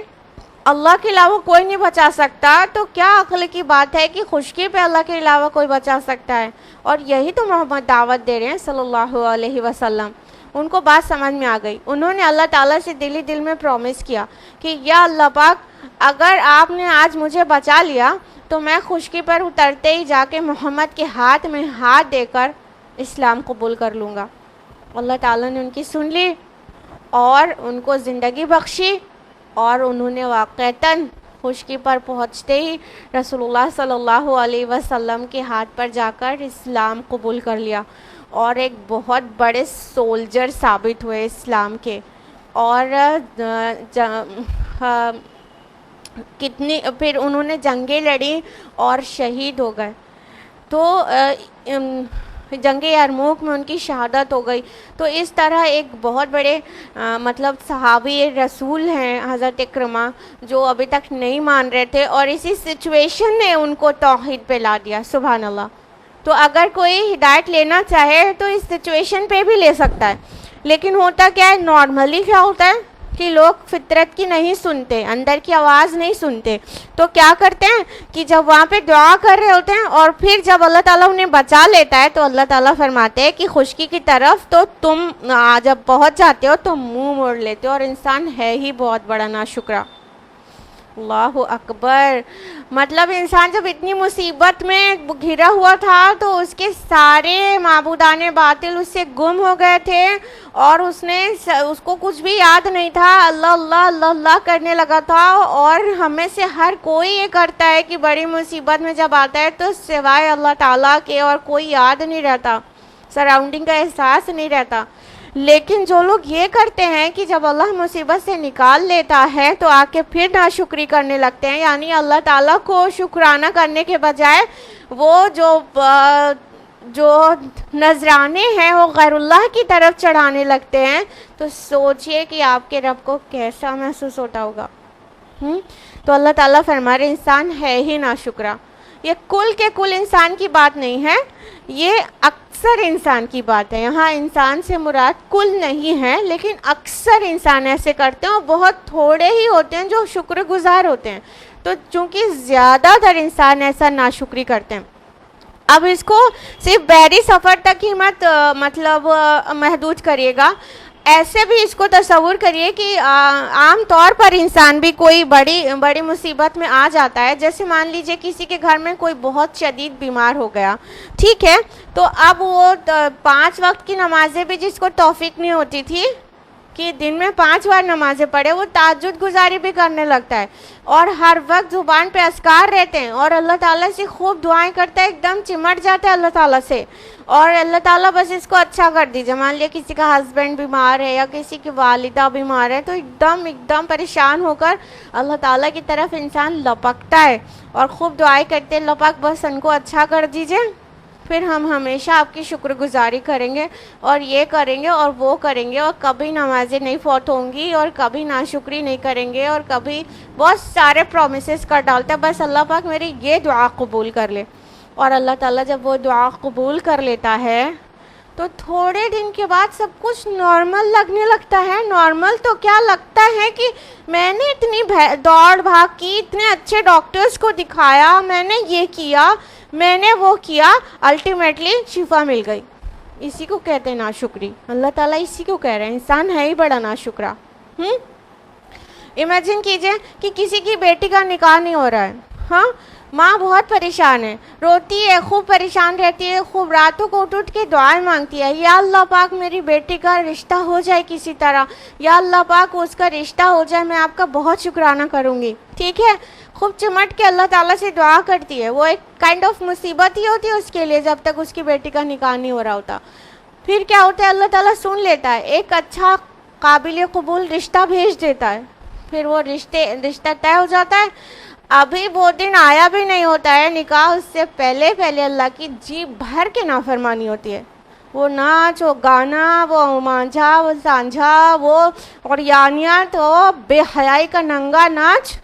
اللہ کے علاوہ کوئی نہیں بچا سکتا تو کیا عقل کی بات ہے کہ خشکی پہ اللہ کے علاوہ کوئی بچا سکتا ہے، اور یہی تو محمد دعوت دے رہے ہیں صلی اللہ علیہ وسلم۔ ان کو بات سمجھ میں آ گئی. انہوں نے اللہ تعالیٰ سے دل میں پرومس کیا کہ یا اللہ پاک اگر آپ نے آج مجھے بچا لیا تو میں خشکی پر اترتے ہی جا کے محمد کے ہاتھ میں ہاتھ دے کر اسلام قبول کر لوں گا. اللہ تعالیٰ نے ان کی سن لی اور ان کو زندگی بخشی اور انہوں نے واقعتاً خشکی پر پہنچتے ہی رسول اللہ صلی اللہ علیہ وسلم کے ہاتھ پر جا کر اسلام قبول کر لیا اور ایک بہت بڑے سولجر ثابت ہوئے اسلام کے. اور کتنی پھر انہوں نے جنگیں لڑی اور شہید ہو گئے. تو جنگ یرموک میں ان کی شہادت ہو گئی. تو اس طرح ایک بہت بڑے مطلب صحابی رسول ہیں حضرت اکرمہ جو ابھی تک نہیں مان رہے تھے اور اسی سچویشن نے ان کو توحید پہ لا دیا. سبحان اللہ. تو اگر کوئی ہدایت لینا چاہے تو اس سچویشن پہ بھی لے سکتا ہے. لیکن ہوتا کیا ہے, نارملی کیا ہوتا ہے کہ لوگ فطرت کی نہیں سنتے, اندر کی آواز نہیں سنتے. تو کیا کرتے ہیں کہ جب وہاں پہ دعا کر رہے ہوتے ہیں اور پھر جب اللہ تعالیٰ انہیں بچا لیتا ہے تو اللہ تعالیٰ فرماتے ہیں کہ خشکی کی طرف تو تم جب پہنچ جاتے ہو تو منہ موڑ لیتے ہو, اور انسان ہے ہی بہت بڑا ناشکرا. اللہ اکبر. مطلب انسان جب اتنی مصیبت میں گھرا ہوا تھا تو اس کے سارے معبودان باطل اس سے گم ہو گئے تھے اور اس کو کچھ بھی یاد نہیں تھا, اللہ اللہ اللہ اللہ کرنے لگا تھا. اور ہمیں سے ہر کوئی یہ کرتا ہے کہ بڑی مصیبت میں جب آتا ہے تو سوائے اللہ تعالیٰ کے اور کوئی یاد نہیں رہتا, سراؤنڈنگ کا احساس نہیں رہتا. لیکن جو لوگ یہ کرتے ہیں کہ جب اللہ مصیبت سے نکال لیتا ہے تو آ کے پھر ناشکری کرنے لگتے ہیں, یعنی اللہ تعالیٰ کو شکرانہ کرنے کے بجائے وہ جو نذرانے ہیں وہ غیر اللہ کی طرف چڑھانے لگتے ہیں. تو سوچئے کہ آپ کے رب کو کیسا محسوس ہوتا ہوگا. تو اللہ تعالیٰ فرما رہے انسان ہے ہی ناشکرا. یہ کل کے کل انسان کی بات نہیں ہے, یہ اکثر انسان کی بات ہے. یہاں انسان سے مراد کل نہیں ہے, لیکن اکثر انسان ایسے کرتے ہیں اور بہت تھوڑے ہی ہوتے ہیں جو شکر گزار ہوتے ہیں. تو چونکہ زیادہ تر انسان ایسا ناشکری کرتے ہیں. اب اس کو صرف بحری سفر تک ہی مت مطلب محدود کریے گا, ایسے بھی اس کو تصور کریے کہ عام طور پر انسان بھی کوئی بڑی مصیبت میں آ جاتا ہے. جیسے مان لیجئے کسی کے گھر میں کوئی بہت شدید بیمار ہو گیا, ٹھیک ہے, تو اب وہ 5 وقت کی نمازیں بھی جس کو توفیق نہیں ہوتی تھی کہ دن میں 5 بار نمازیں پڑھے, وہ تہجد گزاری بھی کرنے لگتا ہے اور ہر وقت زبان پہ اذکار رہتے ہیں اور اللہ تعالیٰ سے خوب دعائیں کرتا ہے, ایک دم چمٹ جاتا ہے اللہ تعالیٰ سے. اور اللہ تعالیٰ بس اس کو اچھا کر دیجیے. مان لیا کسی کا ہسبینڈ بیمار ہے یا کسی کی والدہ بیمار ہے تو ایک دم پریشان ہو کر اللہ تعالیٰ کی طرف انسان لپکتا ہے اور خوب دعائیں کرتے ہیں, اللہ پاک بس ان کو اچھا کر دیجیے, پھر ہم ہمیشہ آپ کی شکر گزاری کریں گے اور یہ کریں گے اور وہ کریں گے اور کبھی نمازیں نہیں فوت ہوں گی اور کبھی ناشکری نہیں کریں گے اور کبھی بہت سارے پرومسز کر ڈالتے ہیں, بس اللہ پاک میری یہ دعا قبول کر لے. اور اللہ تعالیٰ جب وہ دعا قبول کر لیتا ہے تو تھوڑے دن کے بعد سب کچھ نارمل لگنے لگتا ہے. نارمل تو کیا لگتا ہے کہ میں نے اتنی دوڑ بھاگ کی, اتنے اچھے ڈاکٹرز کو دکھایا, میں نے یہ کیا, میں نے وہ کیا, الٹیمیٹلی شفا مل گئی. اسی کو کہتے ہیں ناشکری. اللہ تعالیٰ اسی کو کہہ رہے ہیں انسان ہے ہی بڑا ناشکرا. امیجن کیجئے کہ کسی کی بیٹی کا نکاح نہیں ہو رہا ہے, ہاں, ماں بہت پریشان ہے, روتی ہے, خوب پریشان رہتی ہے, خوب راتوں کو اٹھ کے دعائیں مانگتی ہے, یا اللہ پاک میری بیٹی کا رشتہ ہو جائے کسی طرح, یا اللہ پاک اس کا رشتہ ہو جائے, میں آپ کا بہت شکرانہ کروں گی, ٹھیک ہے, خوب چمٹ کے اللہ تعالیٰ سے دعا کرتی ہے. وہ ایک کائنڈ آف مصیبت ہی ہوتی ہے اس کے لیے جب تک اس کی بیٹی کا نکاح نہیں ہو رہا ہوتا. پھر کیا ہوتا ہے, اللہ تعالیٰ سن لیتا ہے, ایک اچھا قابل قبول رشتہ بھیج دیتا ہے, پھر وہ رشتہ طے ہو جاتا ہے. ابھی وہ دن آیا بھی نہیں ہوتا ہے نکاح, اس سے پہلے اللہ کی جی بھر کے نافرمانی ہوتی ہے. وہ ناچ, وہ گانا, وہ مانجھا, وہ سانجھا, وہ اور یانیات, وہ بے حیائی کا ننگا ناچ,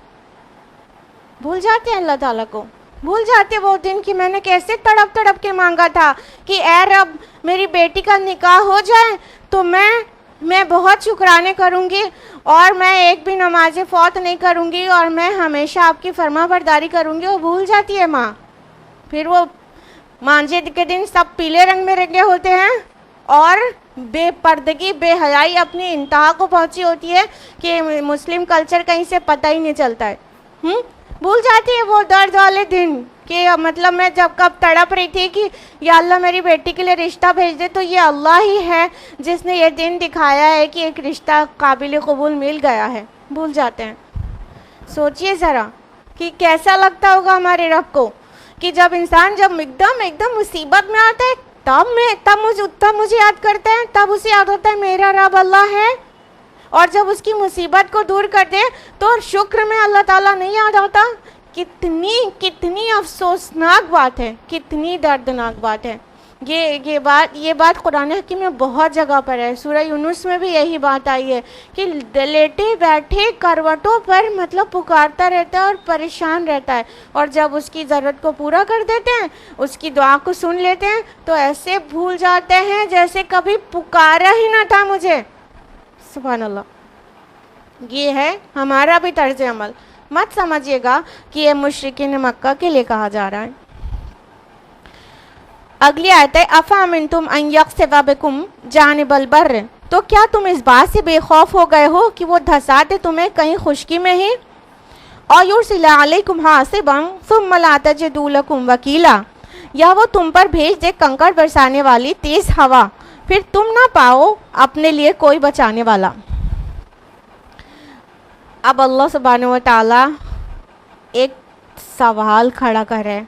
بھول جاتے ہیں اللہ تعالیٰ کو, بھول جاتے وہ دن کہ میں نے کیسے تڑپ کے مانگا تھا کہ اے رب میری بیٹی کا نکاح ہو جائے تو میں بہت شکرانے کروں گی اور میں ایک بھی نماز فوت نہیں کروں گی اور میں ہمیشہ آپ کی فرما برداری کروں گی. وہ بھول جاتی ہے ماں. پھر وہ مانجھے کے دن سب پیلے رنگ میں رنگے ہوتے ہیں اور بے پردگی بے حیائی اپنی انتہا کو پہنچی ہوتی ہے کہ مسلم کلچر کہیں سے پتہ ہی نہیں چلتا ہے. بھول جاتی ہے وہ درد والے دن کہ مطلب میں جب کب تڑپ رہی تھی کہ یا اللہ میری بیٹی کے لیے رشتہ بھیج دے, تو یہ اللہ ہی ہے جس نے یہ دن دکھایا ہے کہ ایک رشتہ قابل قبول مل گیا ہے. بھول جاتے ہیں. سوچئے ذرا کہ کیسا لگتا ہوگا ہمارے رب کو کہ جب انسان جب ایک دم مصیبت میں آتا ہے تب مجھے یاد کرتا ہے, تب اسے یاد ہوتا ہے میرا رب اللہ ہے. اور جب اس کی مصیبت کو دور کر دے تو شکر میں اللہ تعالیٰ نہیں یاد آتا. کتنی افسوسناک بات ہے, کتنی دردناک بات ہے. یہ بات قرآن حکیم میں بہت جگہ پر ہے. سورہ یونس میں بھی یہی بات آئی ہے کہ لیٹے بیٹھے کروٹوں پر مطلب پکارتا رہتا ہے اور پریشان رہتا ہے, اور جب اس کی ضرورت کو پورا کر دیتے ہیں, اس کی دعا کو سن لیتے ہیں, تو ایسے بھول جاتے ہیں جیسے کبھی پکارا ہی نہ تھا مجھے. سبحان اللہ. یہ ہے ہمارا بھی طرز عمل. مت سمجھیے گا کہ یہ مشرکین مکہ کے لیے کہا جا رہا ہے. اگلی آیت ہے افامنتم ان یخسف بکم جانب البر, تو کیا تم اس بات سے بے خوف ہو گئے ہو کہ وہ دھسا دے تمہیں کہیں خشکی میں ہی, اور یرسل علیکم حاصبا ثم لا تجدوا لکم وکیلا, یا وہ تم پر بھیج دے کنکر برسانے والی تیز ہوا, پھر تم نہ پاؤ اپنے لیے کوئی بچانے والا. اب اللہ سبحانہ و تعالیٰ ایک سوال کھڑا کرے,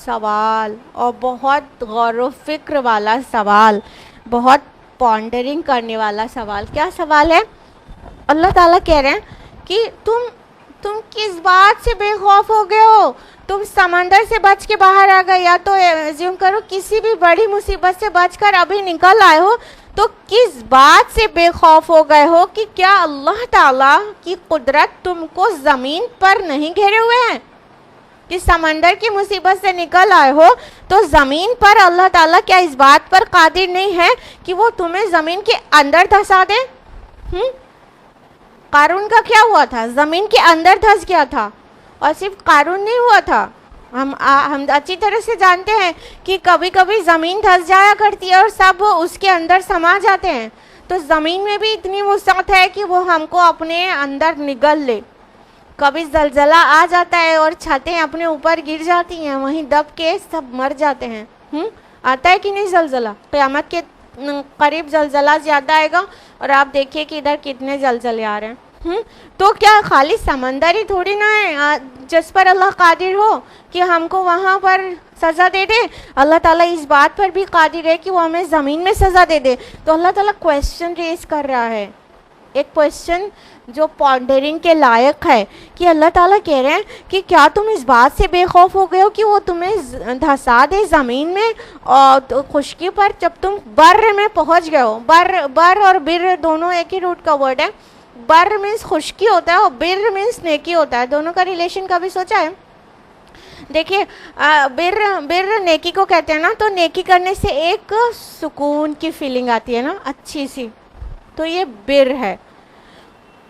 سوال, اور بہت غور و فکر والا سوال, بہت پونڈرنگ کرنے والا سوال. کیا سوال ہے؟ اللہ تعالیٰ کہہ رہے ہیں کہ تم کس بات سے بے خوف ہو گئے ہو؟ تم سمندر سے بچ کے باہر آ گئے, یا تو ایزیوم کرو کسی بھی بڑی مصیبت سے بچ کر ابھی نکل آئے ہو, تو کس بات سے بے خوف ہو گئے ہو کہ کیا اللہ تعالیٰ کی قدرت تم کو زمین پر نہیں گھیرے ہوئے ہیں؟ کہ سمندر کی مصیبت سے نکل آئے ہو تو زمین پر اللہ تعالیٰ کیا اس بات پر قادر نہیں ہے کہ وہ تمہیں زمین کے اندر دھسا دے؟ قارون کا کیا ہوا تھا؟ زمین کے اندر دھس گیا تھا. اور صرف قارون نہیں ہوا تھا, ہم اچھی طرح سے جانتے ہیں کہ کبھی کبھی زمین دھس جایا کرتی ہے اور سب اس کے اندر سما جاتے ہیں. تو زمین میں بھی اتنی وسعت ہے کہ وہ ہم کو اپنے اندر نگل لے. کبھی زلزلہ آ جاتا ہے اور چھتیں اپنے اوپر گر جاتی ہیں, وہیں دب کے سب مر جاتے ہیں. آتا ہے کہ نہیں زلزلہ؟ قیامت کے قریب زلزلہ زیادہ آئے گا, اور آپ دیکھیے کہ ادھر کتنے زلزلے آ رہے ہیں. تو کیا خالی سمندر ہی تھوڑی نہ ہے جس پر اللہ قادر ہو کہ ہم کو وہاں پر سزا دے دے؟ اللہ تعالیٰ اس بات پر بھی قادر ہے کہ وہ ہمیں زمین میں سزا دے دے. تو اللہ تعالیٰ کویسچن ریز کر رہا ہے, ایک کویسچن جو پونڈرنگ کے لائق ہے, کہ اللہ تعالیٰ کہہ رہے ہیں کہ کیا تم اس بات سے بے خوف ہو گئے ہو کہ وہ تمہیں دھسا دے زمین میں اور خشکی پر جب تم بر میں پہنچ گئے ہو. بر اور بر دونوں ایک ہی روٹ کا ورڈ ہے. بر مینس خشکی ہوتا ہے اور بر مینس نیکی ہوتا ہے. دونوں کا ریلیشن کبھی سوچا ہے؟ دیکھیے بر نیکی کو کہتے ہیں نا, تو نیکی کرنے سے ایک سکون کی فیلنگ آتی ہے نا, اچھی سی, تو یہ بر ہے.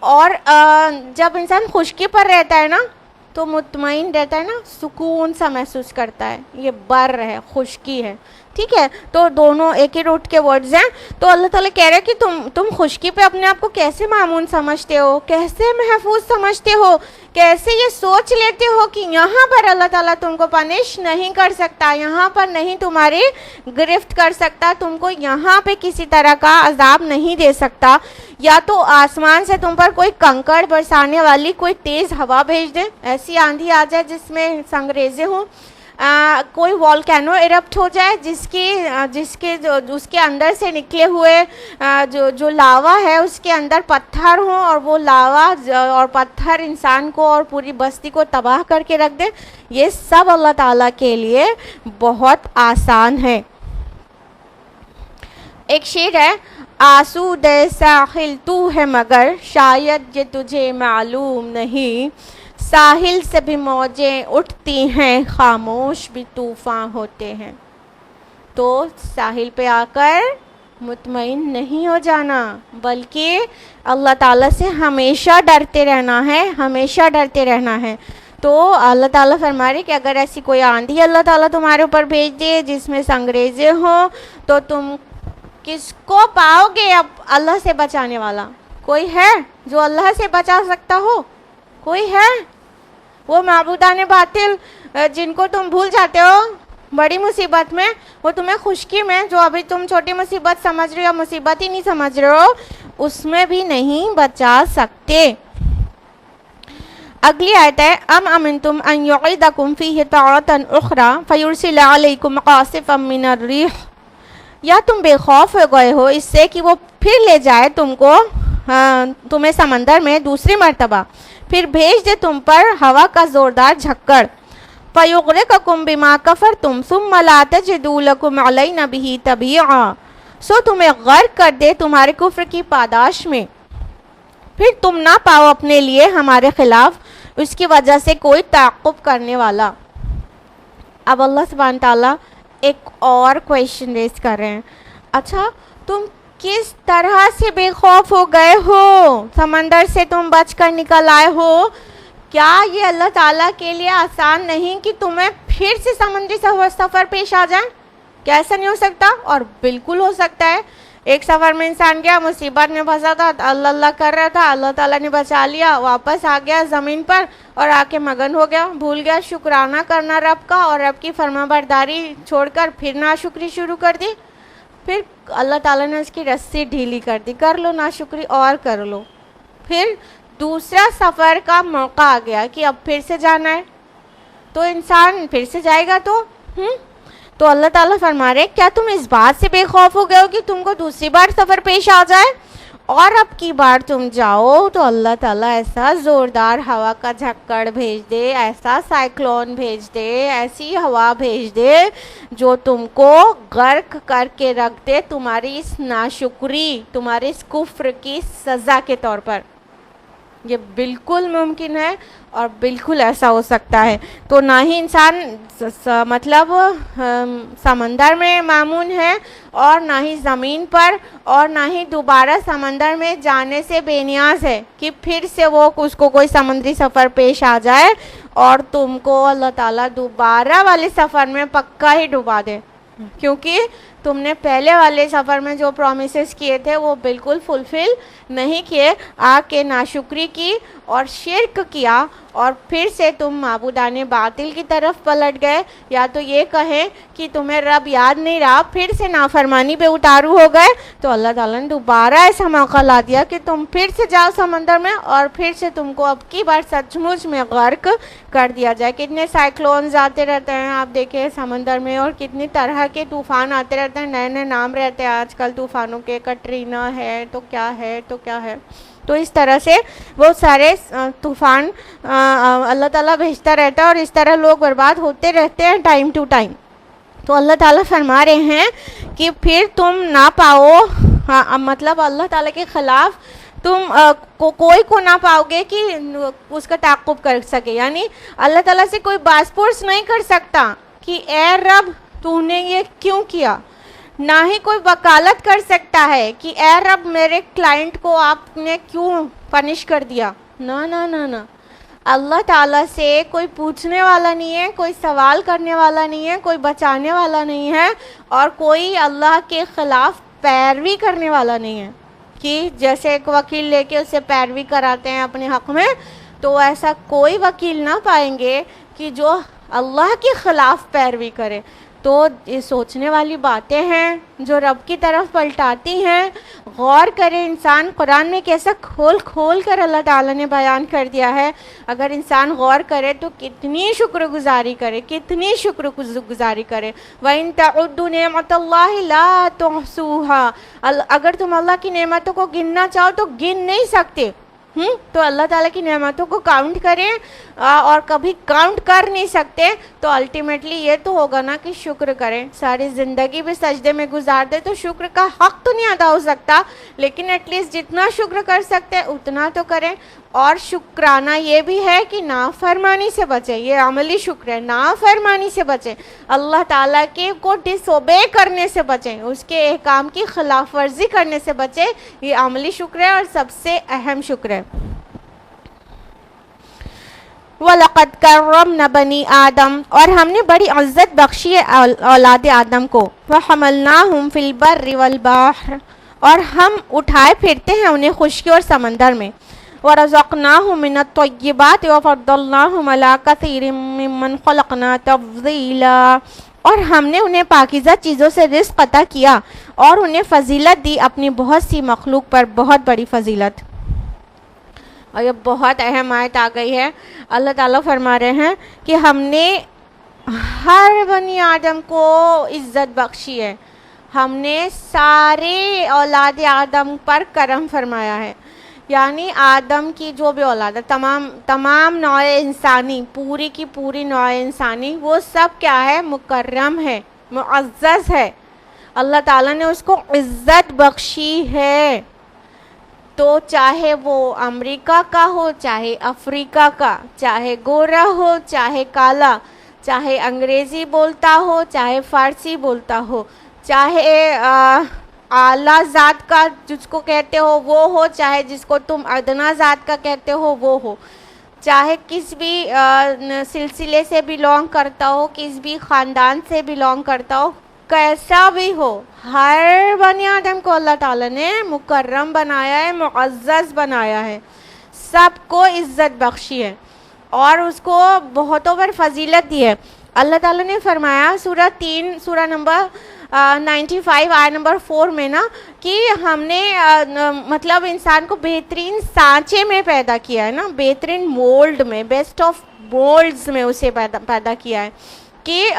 اور جب انسان خشکی پر رہتا ہے نا تو مطمئن رہتا ہے نا, سکون سا محسوس کرتا ہے, یہ بر ہے, خشکی ہے. ٹھیک ہے, تو دونوں ایک ہی روٹ کے ورڈز ہیں. تو اللہ تعالیٰ کہہ رہے ہیں کہ تم خشکی پہ اپنے آپ کو کیسے معمون سمجھتے ہو, کیسے محفوظ سمجھتے ہو, کیسے یہ سوچ لیتے ہو کہ یہاں پر اللہ تعالیٰ تم کو پنش نہیں کر سکتا, یہاں پر نہیں تمہاری گرفت کر سکتا, تم کو یہاں پہ کسی طرح کا عذاب نہیں دے سکتا, یا تو آسمان سے تم پر کوئی کنکڑ برسانے والی کوئی تیز ہوا بھیج دے, ایسی آندھی آ جائے جس میں سنگریزے ہوں, کوئی والکینو ایرپٹ ہو جائے اس کے اندر سے نکلے ہوئے جو لاوا ہے اس کے اندر پتھر ہوں, اور وہ لاوا اور پتھر انسان کو اور پوری بستی کو تباہ کر کے رکھ دے. یہ سب اللہ تعالیٰ کے لیے بہت آسان ہے. ایک شعر ہے, آسود ساحل تو ہے مگر شاید یہ تجھے معلوم نہیں, ساحل سے بھی موجیں اٹھتی ہیں خاموش بھی طوفان ہوتے ہیں. تو ساحل پہ آ کر مطمئن نہیں ہو جانا, بلکہ اللہ تعالیٰ سے ہمیشہ ڈرتے رہنا ہے, ہمیشہ ڈرتے رہنا ہے. تو اللہ تعالیٰ فرما رہے کہ اگر ایسی کوئی آندھی اللہ تعالیٰ تمہارے اوپر بھیج دے جس میں سنگریزے ہوں, تو تم کس کو پاؤ گے اب اللہ سے بچانے والا؟ کوئی ہے جو اللہ سے بچا سکتا ہو؟ کوئی ہے؟ وہ معبودان باطل جن کو تم بھول جاتے ہو بڑی مصیبت میں، وہ تمہیں خشکی میں جو ابھی تم چھوٹی مصیبت سمجھ رہے ہو، مصیبت ہی نہیں سمجھ رہے ہو، اس میں بھی نہیں بچا سکتے۔ اگلی آیت ہے ام امنتم ان یعیدکم فیہ تارۃ اخری فیرسل علیکم قاصفا من الریح، یا تم بے خوف ہو گئے ہو اس سے کہ وہ پھر لے جائے تمہیں سمندر میں دوسری مرتبہ، پھر بھیج دے تم پر ہوا کا زوردار جھکڑ، فَيُغْرِقَكُمْ بِمَا كَفَرْتُمْ ثُمَّ لَا تَجِدُوا لَكُمْ عَلَيْنَا بِهِ تَبِيعًا، سو تمہیں غرق کر دے تمہارے کفر کی پاداش میں، پھر تم نہ پاؤ اپنے لیے ہمارے خلاف اس کی وجہ سے کوئی تعاقب کرنے والا۔ اب اللہ سبحانہ تعالیٰ ایک اور کویشچن ریز کر رہے ہیں، اچھا تم کس طرح سے بے خوف ہو گئے ہو؟ سمندر سے تم بچ کر نکل آئے ہو، کیا یہ اللہ تعالیٰ کے لیے آسان نہیں کہ تمہیں پھر سے سمندری سفر پیش آ جائے؟ کیا ایسا نہیں ہو سکتا؟ اور بالکل ہو سکتا ہے۔ ایک سفر میں انسان گیا، مصیبت میں پھنسا تھا، اللہ اللہ کر رہا تھا، اللہ تعالیٰ نے بچا لیا، واپس آ گیا زمین پر اور آ کے مگن ہو گیا، بھول گیا شکرانہ کرنا رب کا، اور رب کی فرما برداری چھوڑ کر پھر ناشکری شروع کر دی۔ پھر اللہ تعالیٰ نے اس کی رسی ڈھیلی کر دی، کر لو ناشکری اور کر لو۔ پھر دوسرا سفر کا موقع آ گیا کہ اب پھر سے جانا ہے، تو انسان پھر سے جائے گا تو اللہ تعالیٰ فرما رہے کیا تم اس بات سے بے خوف ہو گئے ہو کہ تم کو دوسری بار سفر پیش آ جائے، اور اب کی بار تم جاؤ تو اللہ تعالیٰ ایسا زوردار ہوا کا جھکڑ بھیج دے، ایسا سائیکلون بھیج دے، ایسی ہوا بھیج دے جو تم کو غرق کر کے رکھ دے تمہاری اس ناشکری، تمہارے اس کفر کی سزا کے طور پر۔ یہ بالکل ممکن ہے اور بالکل ایسا ہو سکتا ہے۔ تو نہ ہی انسان مطلب سمندر میں مامون ہے، اور نہ ہی زمین پر، اور نہ ہی دوبارہ سمندر میں جانے سے بے نیاز ہے کہ پھر سے اس کو کوئی سمندری سفر پیش آ جائے اور تم کو اللہ تعالیٰ دوبارہ والے سفر میں پکا ہی ڈبا دے، کیونکہ تم نے پہلے والے سفر میں جو پرومیسز کیے تھے وہ بالکل فلفل نہیں کیے، آ کے ناشکری کی اور شرک کیا، اور پھر سے تم معبودان باطل کی طرف پلٹ گئے، یا تو یہ کہیں کہ تمہیں رب یاد نہیں رہا، پھر سے نافرمانی پہ اتارو ہو گئے، تو اللہ تعالیٰ نے دوبارہ ایسا موقع لا دیا کہ تم پھر سے جاؤ سمندر میں، اور پھر سے تم کو اب کی بار سچ مچ میں غرق کر دیا جائے۔ کتنے سائیکلونز آتے رہتے ہیں آپ دیکھیں سمندر میں، اور کتنی طرح کے طوفان آتے رہتے ہیں، نئے نئے نام رہتے ہیں آج کل طوفانوں کے، کٹرینا ہے تو کیا ہے تو کیا ہے۔ تو اس طرح سے بہت سارے طوفان اللہ تعالیٰ بھیجتا رہتا ہے، اور اس طرح لوگ برباد ہوتے رہتے ہیں ٹائم ٹو ٹائم۔ تو اللہ تعالیٰ فرما رہے ہیں کہ پھر تم نہ پاؤ، مطلب اللہ تعالیٰ کے خلاف تم کوئی کو نہ پاؤ گے کہ اس کا تعاقب کر سکے، یعنی اللہ تعالیٰ سے کوئی باز پرس نہیں کر سکتا کہ اے رب تو نے یہ کیوں کیا، نہ ہی کوئی وکالت کر سکتا ہے کہ اے رب میرے کلائنٹ کو آپ نے کیوں پنش کر دیا۔ نہ نہ نہ نہ، اللہ تعالیٰ سے کوئی پوچھنے والا نہیں ہے، کوئی سوال کرنے والا نہیں ہے، کوئی بچانے والا نہیں ہے، اور کوئی اللہ کے خلاف پیروی کرنے والا نہیں ہے کہ جیسے ایک وکیل لے کے اسے پیروی کراتے ہیں اپنے حق میں، تو ایسا کوئی وکیل نہ پائیں گے کہ جو اللہ کے خلاف پیروی کرے۔ تو یہ سوچنے والی باتیں ہیں جو رب کی طرف پلٹاتی ہیں۔ غور کرے انسان، قرآن میں کیسا کھول کھول کر اللہ تعالیٰ نے بیان کر دیا ہے، اگر انسان غور کرے تو کتنی شکر گزاری کرے، کتنی شکر گزاری کرے۔ وَإِن تَعُدُّوا نِعْمَتَ اللَّهِ لَا تُحْصُوهَا، اگر تم اللہ کی نعمتوں کو گننا چاہو تو گن نہیں سکتے۔ تو اللہ تعالیٰ کی نعمتوں کو کاؤنٹ کریں اور کبھی کاؤنٹ کر نہیں سکتے، تو الٹیمیٹلی یہ تو ہوگا نا کہ شکر کریں۔ ساری زندگی بھی سجدے میں گزار دے تو شکر کا حق تو نہیں ادا ہو سکتا، لیکن ایٹ لیسٹ جتنا شکر کر سکتے اتنا تو کریں۔ اور شکرانہ یہ بھی ہے کہ نافرمانی سے بچیں، یہ عملی شکر ہے، نافرمانی سے بچیں، اللہ تعالیٰ کے کو ڈس اوبے کرنے سے بچیں، اس کے احکام کی خلاف ورزی کرنے سے بچیں، یہ عملی شکر ہے اور سب سے اہم شکر ہے۔ وَلَقَدْ كَرَّمْنَا بَنِي آدم، اور ہم نے بڑی عزت بخشی ہے اولاد آدم کو. وَحَمَلْنَاهُمْ فِي الْبَرِّ وَالْبَحْرِ، اور ہم اٹھائے پھرتے ہیں انہیں خشکی اور سمندر میں. وَرَزَقْنَاهُمْ مِنَ الطَّيِّبَاتِ وَفَضَّلْنَاهُمْ عَلَىٰ كَثِيرٍ مِّمَّنْ خَلَقْنَا تَفْضِيلًا، اور ہم نے انہیں پاکیزہ چیزوں سے رزق عطا کیا اور انہیں فضیلت دی اپنی بہت سی مخلوق پر، بہت بڑی فضیلت. اور یہ بہت اہم آیت آ گئی ہے. اللہ تعالیٰ فرما رہے ہیں کہ ہم نے ہر بنی آدم کو عزت بخشی ہے، ہم نے سارے اولاد آدم پر کرم فرمایا ہے. یعنی آدم کی جو بھی اولاد ہے، تمام نوع انسانی، پوری کی پوری نوع انسانی، وہ سب کیا ہے؟ مکرم ہے، معزز ہے. اللہ تعالیٰ نے اس کو عزت بخشی ہے. تو چاہے وہ امریکہ کا ہو، چاہے افریقہ کا، چاہے گورا ہو، چاہے کالا، چاہے انگریزی بولتا ہو، چاہے فارسی بولتا ہو، چاہے اعلیٰ ذات کا جس کو کہتے ہو وہ ہو، چاہے جس کو تم ادنا ذات کا کہتے ہو وہ ہو، چاہے کس بھی سلسلے سے بلونگ کرتا ہو، کس بھی خاندان سے بلونگ کرتا ہو، کیسا بھی ہو، ہر بنی آدم کو اللہ تعالیٰ نے مکرم بنایا ہے، معزز بنایا ہے، سب کو عزت بخشی ہے اور اس کو بہتوں پر فضیلت دی ہے. اللہ تعالیٰ نے فرمایا سورہ نمبر 95 آیت نمبر 4 میں نا کہ ہم نے مطلب انسان کو بہترین سانچے میں پیدا کیا ہے نا، بہترین مولڈ میں، بیسٹ آف مولڈز میں اسے پیدا کیا ہے کہ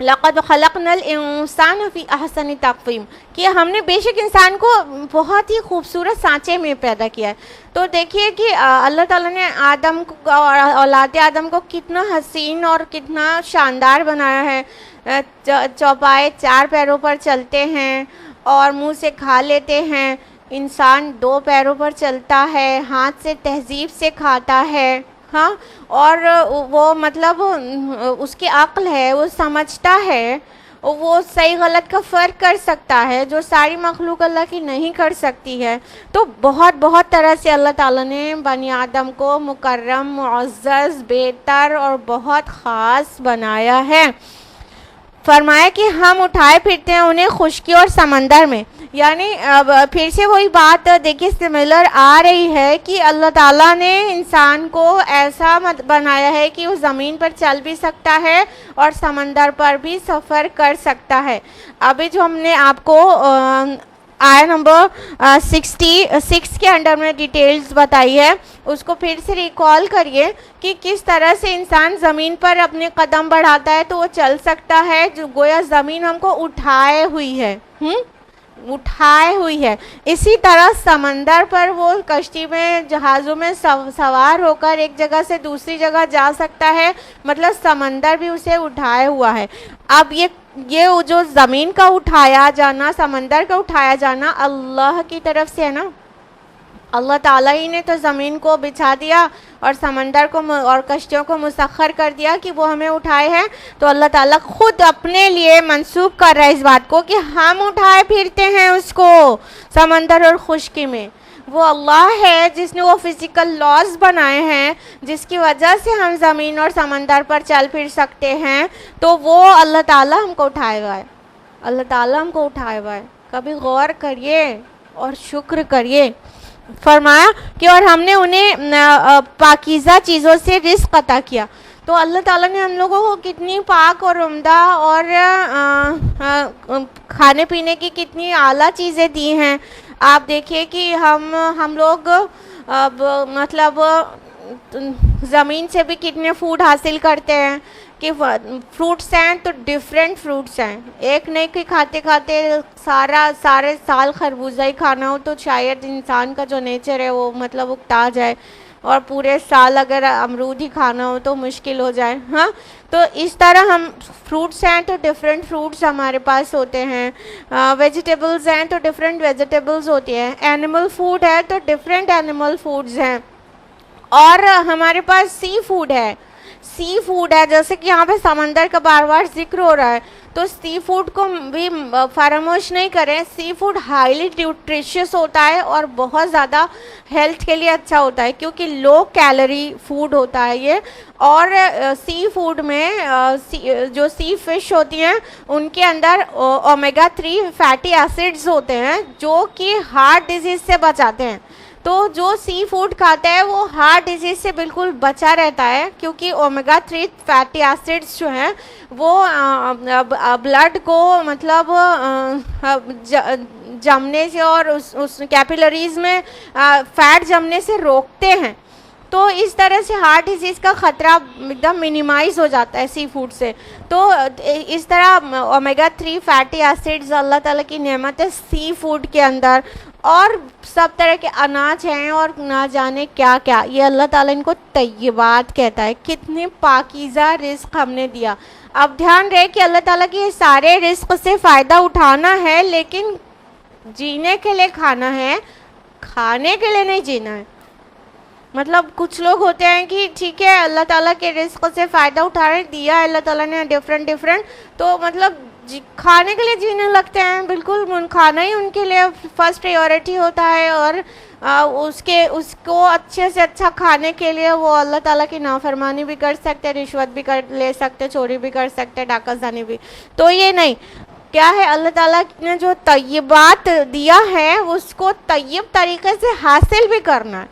لَقَدْ خَلَقْنَا الْإِنسَانَ فِي أَحْسَنِ تَقْوِيمٍ، کہ ہم نے بے شک انسان کو بہت ہی خوبصورت سانچے میں پیدا کیا ہے. تو دیکھیے کہ اللہ تعالیٰ نے آدم کو اور اولاد آدم کو کتنا حسین اور کتنا شاندار بنایا ہے. چوپائے 4 پیروں پر چلتے ہیں اور منہ سے کھا لیتے ہیں. انسان 2 پیروں پر چلتا ہے، ہاتھ سے تہذیب سے کھاتا ہے. ہاں، اور وہ مطلب اس کی عقل ہے، وہ سمجھتا ہے، وہ صحیح غلط کا فرق کر سکتا ہے جو ساری مخلوق اللہ کی نہیں کر سکتی ہے. تو بہت طرح سے اللہ تعالیٰ نے بنی آدم کو مکرم، معزز، بہتر اور بہت خاص بنایا ہے. فرمایا کہ ہم اٹھائے پھرتے ہیں انہیں خشکی اور سمندر میں. یعنی پھر سے وہی بات دیکھیے سملر آ رہی ہے کہ اللہ تعالیٰ نے انسان کو ایسا بنایا ہے کہ وہ زمین پر چل بھی سکتا ہے اور سمندر پر بھی سفر کر سکتا ہے. ابھی جو ہم نے آپ کو آیا نمبر 66 کے انڈر میں ڈیٹیلز بتائی ہے، اس کو پھر سے ریکال کریے کہ کس طرح سے انسان زمین پر اپنے قدم بڑھاتا ہے تو وہ چل سکتا ہے، جو گویا زمین ہم کو اٹھائے ہوئی ہے. اٹھائے ہوئی ہے. اسی طرح سمندر پر وہ کشتی میں، جہازوں میں سوار ہو کر ایک جگہ سے دوسری جگہ جا سکتا ہے، مطلب سمندر بھی اسے اٹھائے ہوا ہے. اب یہ جو زمین کا اٹھایا جانا، سمندر کا اٹھایا جانا اللہ کی طرف سے ہے نا. اللہ تعالیٰ ہی نے تو زمین کو بچھا دیا اور سمندر کو اور کشتیوں کو مسخر کر دیا کہ وہ ہمیں اٹھائے ہیں. تو اللہ تعالیٰ خود اپنے لیے منسوب کر رہا ہے اس بات کو کہ ہم اٹھائے پھرتے ہیں اس کو سمندر اور خشکی میں. وہ اللہ ہے جس نے وہ فزیکل لاز بنائے ہیں جس کی وجہ سے ہم زمین اور سمندر پر چل پھر سکتے ہیں. تو وہ اللہ تعالیٰ ہم کو اٹھائے ہوا ہے. اللہ تعالیٰ ہم کو اٹھائے ہوا ہے. کبھی غور کریے اور شکر کریے. فرمایا کہ اور ہم نے انہیں پاکیزہ چیزوں سے رزق عطا کیا. تو اللہ تعالیٰ نے ہم لوگوں کو کتنی پاک اور عمدہ اور کھانے پینے کی کتنی اعلیٰ چیزیں دی ہیں. آپ دیکھیے کہ ہم لوگ مطلب زمین سے بھی کتنے فوڈ حاصل کرتے ہیں کہ فروٹس ہیں تو ڈیفرنٹ فروٹس ہیں. ایک نہیں کہ کھاتے کھاتے سارے سال خربوزہ ہی کھانا ہو تو شاید انسان کا جو نیچر ہے وہ مطلب اکتا جائے، اور پورے سال اگر امرود ہی کھانا ہو تو مشکل ہو جائے. ہاں، تو اس طرح ہم فروٹس ہیں تو ڈیفرنٹ فروٹس ہمارے پاس ہوتے ہیں. ویجیٹیبلز ہیں تو ڈیفرنٹ ویجیٹیبلز ہوتی ہیں. اینیمل فوڈ ہے تو ڈیفرنٹ اینیمل فوڈز ہیں. اور ہمارے پاس سی فوڈ ہے. سی فوڈ ہے، جیسے کہ یہاں پہ سمندر کا بار بار ذکر ہو رہا ہے، تو سی فوڈ کو بھی فراموش نہیں کریں. سی فوڈ ہائیلی نیوٹریشیس ہوتا ہے اور بہت زیادہ ہیلتھ کے لیے اچھا ہوتا ہے، کیونکہ لو کیلری فوڈ ہوتا ہے یہ. اور سی فوڈ میں جو سی فش ہوتی ہیں ان کے اندر اومیگا 3 فیٹی ایسڈز ہوتے ہیں جو کہ ہارٹ ڈیزیز سے بچاتے ہیں. تو جو سی فوڈ کھاتا ہے وہ ہارٹ ڈیزیز سے بالکل بچا رہتا ہے، کیونکہ اومیگا 3 فیٹی ایسڈز جو ہیں وہ بلڈ کو مطلب جمنے سے اور اس کیپیلریز میں فیٹ جمنے سے روکتے ہیں. تو اس طرح سے ہارٹ ڈیزیز کا خطرہ ایک دم منیمائز ہو جاتا ہے سی فوڈ سے. تو اس طرح اومیگا 3 فیٹی ایسڈز اللہ تعالیٰ کی نعمت ہے سی فوڈ کے اندر. اور سب طرح کے اناج ہیں اور نہ جانے کیا کیا، یہ اللہ تعالیٰ ان کو طیبات کہتا ہے. کتنے پاکیزہ رزق ہم نے دیا. اب دھیان رہے کہ اللہ تعالیٰ کے سارے رزق سے فائدہ اٹھانا ہے، لیکن جینے کے لیے کھانا ہے، کھانے کے لیے نہیں جینا ہے. مطلب کچھ لوگ ہوتے ہیں کہ ٹھیک ہے اللہ تعالیٰ کے رزق سے فائدہ اٹھانے دیا ہے اللہ تعالیٰ نے ڈفرینٹ، تو مطلب کھانے کے لیے جینے لگتے ہیں. بالکل کھانا ہی ان کے لیے فرسٹ پریورٹی ہوتا ہے، اور اس کو اچھے سے اچھا کھانے کے لیے وہ اللہ تعالیٰ کی نافرمانی بھی کر سکتے، رشوت بھی لے سکتے، چوری بھی کر سکتے، ڈاکہ زنی بھی. تو یہ نہیں، کیا ہے اللہ تعالیٰ نے جو طیبات دیا ہے اس کو طیب طریقے سے حاصل بھی کرنا ہے.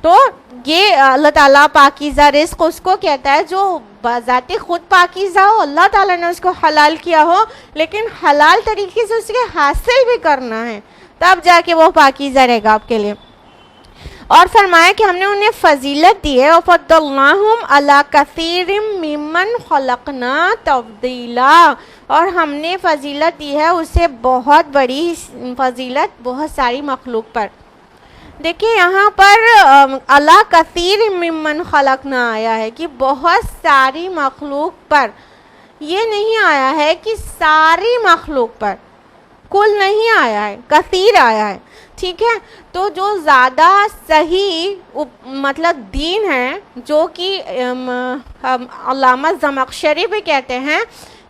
تو یہ اللہ تعالیٰ پاکیزہ رزق اس کو کہتا ہے جو بذات خود پاکیزہ ہو، اللہ تعالیٰ نے اس کو حلال کیا ہو، لیکن حلال طریقے سے اس کے حاصل بھی کرنا ہے، تب جا کے وہ پاکیزہ رہے گا آپ کے لیے. اور فرمایا کہ ہم نے انہیں فضیلت دی ہے، وَفَضَّلْنَاهُمْ عَلَىٰ كَثِيرٍ مِّمَّنْ خَلَقْنَا تَفْضِيلًا، اور ہم نے فضیلت دی ہے اسے بہت بڑی فضیلت بہت ساری مخلوق پر. دیکھیں یہاں پر عَلَىٰ كَثِيرٍ مِّمَّنْ خَلَقْنَا آیا ہے کہ بہت ساری مخلوق پر. یہ نہیں آیا ہے کہ ساری مخلوق پر، کل نہیں آیا ہے، کثیر آیا ہے. ٹھیک ہے، تو جو زیادہ صحیح مطلب دین ہے، جو کہ علامہ زمخشری بھی کہتے ہیں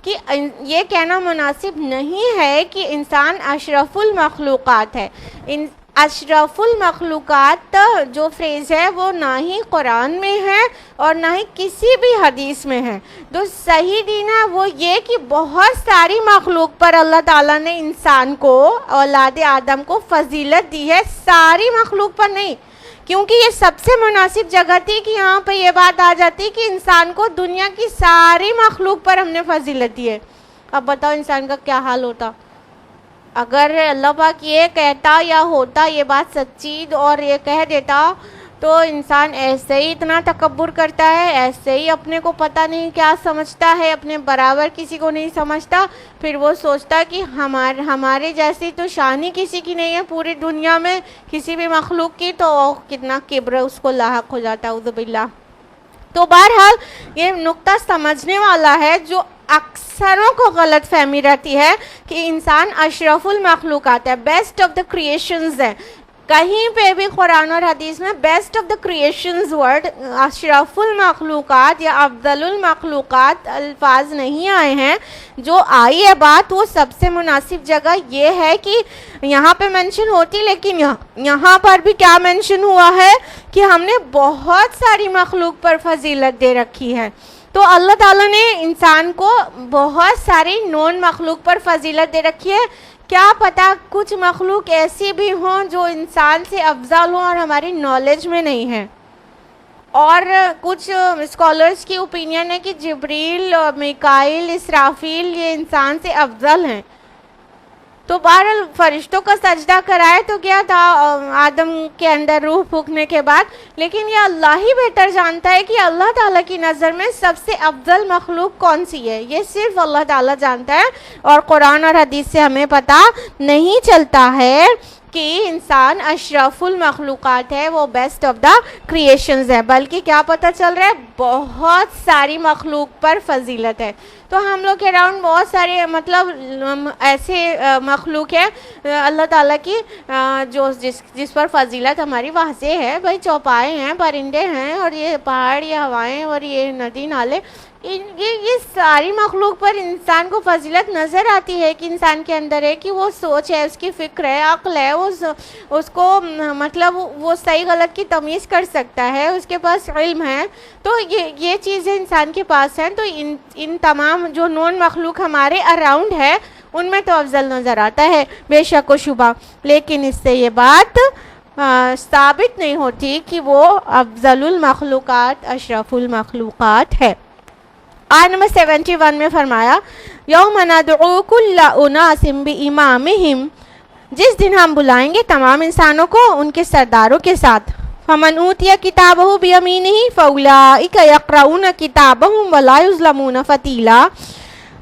کہ یہ کہنا مناسب نہیں ہے کہ انسان اشرف المخلوقات ہے. اشرف المخلوقات جو فریز ہے وہ نہ ہی قرآن میں ہے اور نہ ہی کسی بھی حدیث میں ہے. جو صحیح دین ہے وہ یہ کہ بہت ساری مخلوق پر اللہ تعالیٰ نے انسان کو، اولاد آدم کو فضیلت دی ہے، ساری مخلوق پر نہیں. کیونکہ یہ سب سے مناسب جگہ تھی کہ یہاں پہ یہ بات آ جاتی کہ انسان کو دنیا کی ساری مخلوق پر ہم نے فضیلت دی ہے. اب بتاؤ انسان کا کیا حال ہوتا اگر اللہ پاک یہ کہتا یا ہوتا یہ بات سچی اور یہ کہہ دیتا. تو انسان ایسے ہی اتنا تکبر کرتا ہے، ایسے ہی اپنے کو پتہ نہیں کیا سمجھتا ہے، اپنے برابر کسی کو نہیں سمجھتا. پھر وہ سوچتا کہ ہمارے جیسی تو شان ہی کسی کی نہیں ہے پوری دنیا میں کسی بھی مخلوق کی، تو کتنا کبر اس کو لاحق ہو جاتا ہے، اعوذ باللہ. تو بہرحال یہ نقطہ سمجھنے والا ہے. جو اکثروں کو غلط فہمی رہتی ہے کہ انسان اشرف المخلوقات ہے، بیسٹ آف دا کریشنز ہے. کہیں پہ بھی قرآن اور حدیث میں best of the creations world, اشرف المخلوقات یا افضل المخلوقات الفاظ نہیں آئے ہیں. جو آئی ہے بات وہ سب سے مناسب جگہ یہ ہے کہ یہاں پہ مینشن ہوتی، لیکن یہاں پر بھی کیا مینشن ہوا ہے کہ ہم نے بہت ساری مخلوق پر فضیلت دے رکھی ہے. تو اللہ تعالیٰ نے انسان کو بہت ساری نون مخلوق پر فضیلت دے رکھی ہے. کیا پتہ کچھ مخلوق ایسی بھی ہوں جو انسان سے افضل ہوں اور ہماری نالج میں نہیں ہے. اور کچھ اسکالرس کی اوپینین ہے کہ جبریل، میکائیل، اسرافیل یہ انسان سے افضل ہیں. تو بہرحال فرشتوں کا سجدہ کرائے تو کیا تھا آدم کے اندر روح پھونکنے کے بعد، لیکن یہ اللہ ہی بہتر جانتا ہے کہ اللہ تعالیٰ کی نظر میں سب سے افضل مخلوق کون سی ہے. یہ صرف اللہ تعالیٰ جانتا ہے، اور قرآن اور حدیث سے ہمیں پتہ نہیں چلتا ہے کہ انسان اشرف المخلوقات ہے، وہ بیسٹ آف دا کریشنز ہے، بلکہ کیا پتہ چل رہا ہے بہت ساری مخلوق پر فضیلت ہے۔ تو ہم لوگ کے اراؤنڈ بہت سارے مطلب ایسے مخلوق ہیں اللہ تعالیٰ کی جو جس پر فضیلت ہماری واضح ہے، بھائی چوپائے ہیں، پرندے ہیں، اور یہ پہاڑ، یہ ہوائیں، اور یہ ندی نالے، یہ ساری مخلوق پر انسان کو فضیلت نظر آتی ہے کہ انسان کے اندر ہے، کہ وہ سوچ ہے، اس کی فکر ہے، عقل ہے، اس کو مطلب وہ صحیح غلط کی تمیز کر سکتا ہے، اس کے پاس علم ہے۔ تو یہ چیزیں انسان کے پاس ہیں، تو ان تمام جو نون مخلوق ہمارے اراؤنڈ ہے ان میں تو افضل نظر آتا ہے بے شک و شبہ، لیکن اس سے یہ بات ثابت نہیں ہوتی کہ وہ افضل المخلوقات، اشرف المخلوقات ہے۔ آیت نمبر 71 میں فرمایا یوم ندعو کل اناس بامامہم، جس دن ہم بلائیں گے تمام انسانوں کو ان کے سرداروں کے ساتھ، فمن اوتی کتابہ بیمینہ فاولئک یقرؤون کتابہم ولا یظلمون فتیلا،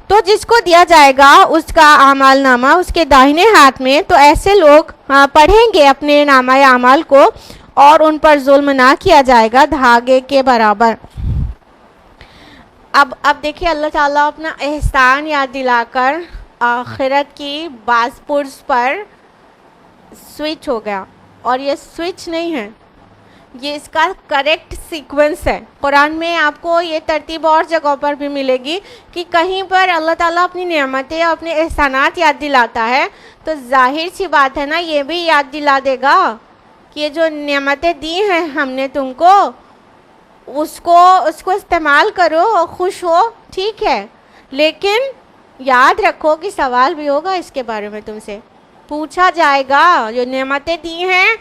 تو جس کو دیا جائے گا اس کا اعمال نامہ اس کے داہنے ہاتھ میں، تو ایسے لوگ پڑھیں گے اپنے نامہ اعمال کو اور ان پر ظلم نہ کیا جائے گا دھاگے کے برابر۔ اب دیکھیے اللہ تعالیٰ اپنا احسان یاد دلا کر آخرت کی باز پرس پر سوئچ ہو گیا، اور یہ سوئچ نہیں ہے، یہ اس کا کریکٹ سیکوینس ہے۔ قرآن میں آپ کو یہ ترتیب اور جگہوں پر بھی ملے گی کہ کہیں پر اللہ تعالیٰ اپنی نعمتیں اور اپنے احسانات یاد دلاتا ہے تو ظاہر سی بات ہے نا، یہ بھی یاد دلا دے گا کہ یہ جو نعمتیں دی ہیں ہم نے تم کو، اس کو استعمال کرو اور خوش ہو، ٹھیک ہے، لیکن یاد رکھو کہ سوال بھی ہوگا اس کے بارے میں، تم سے پوچھا جائے گا۔ جو نعمتیں دی ہیں،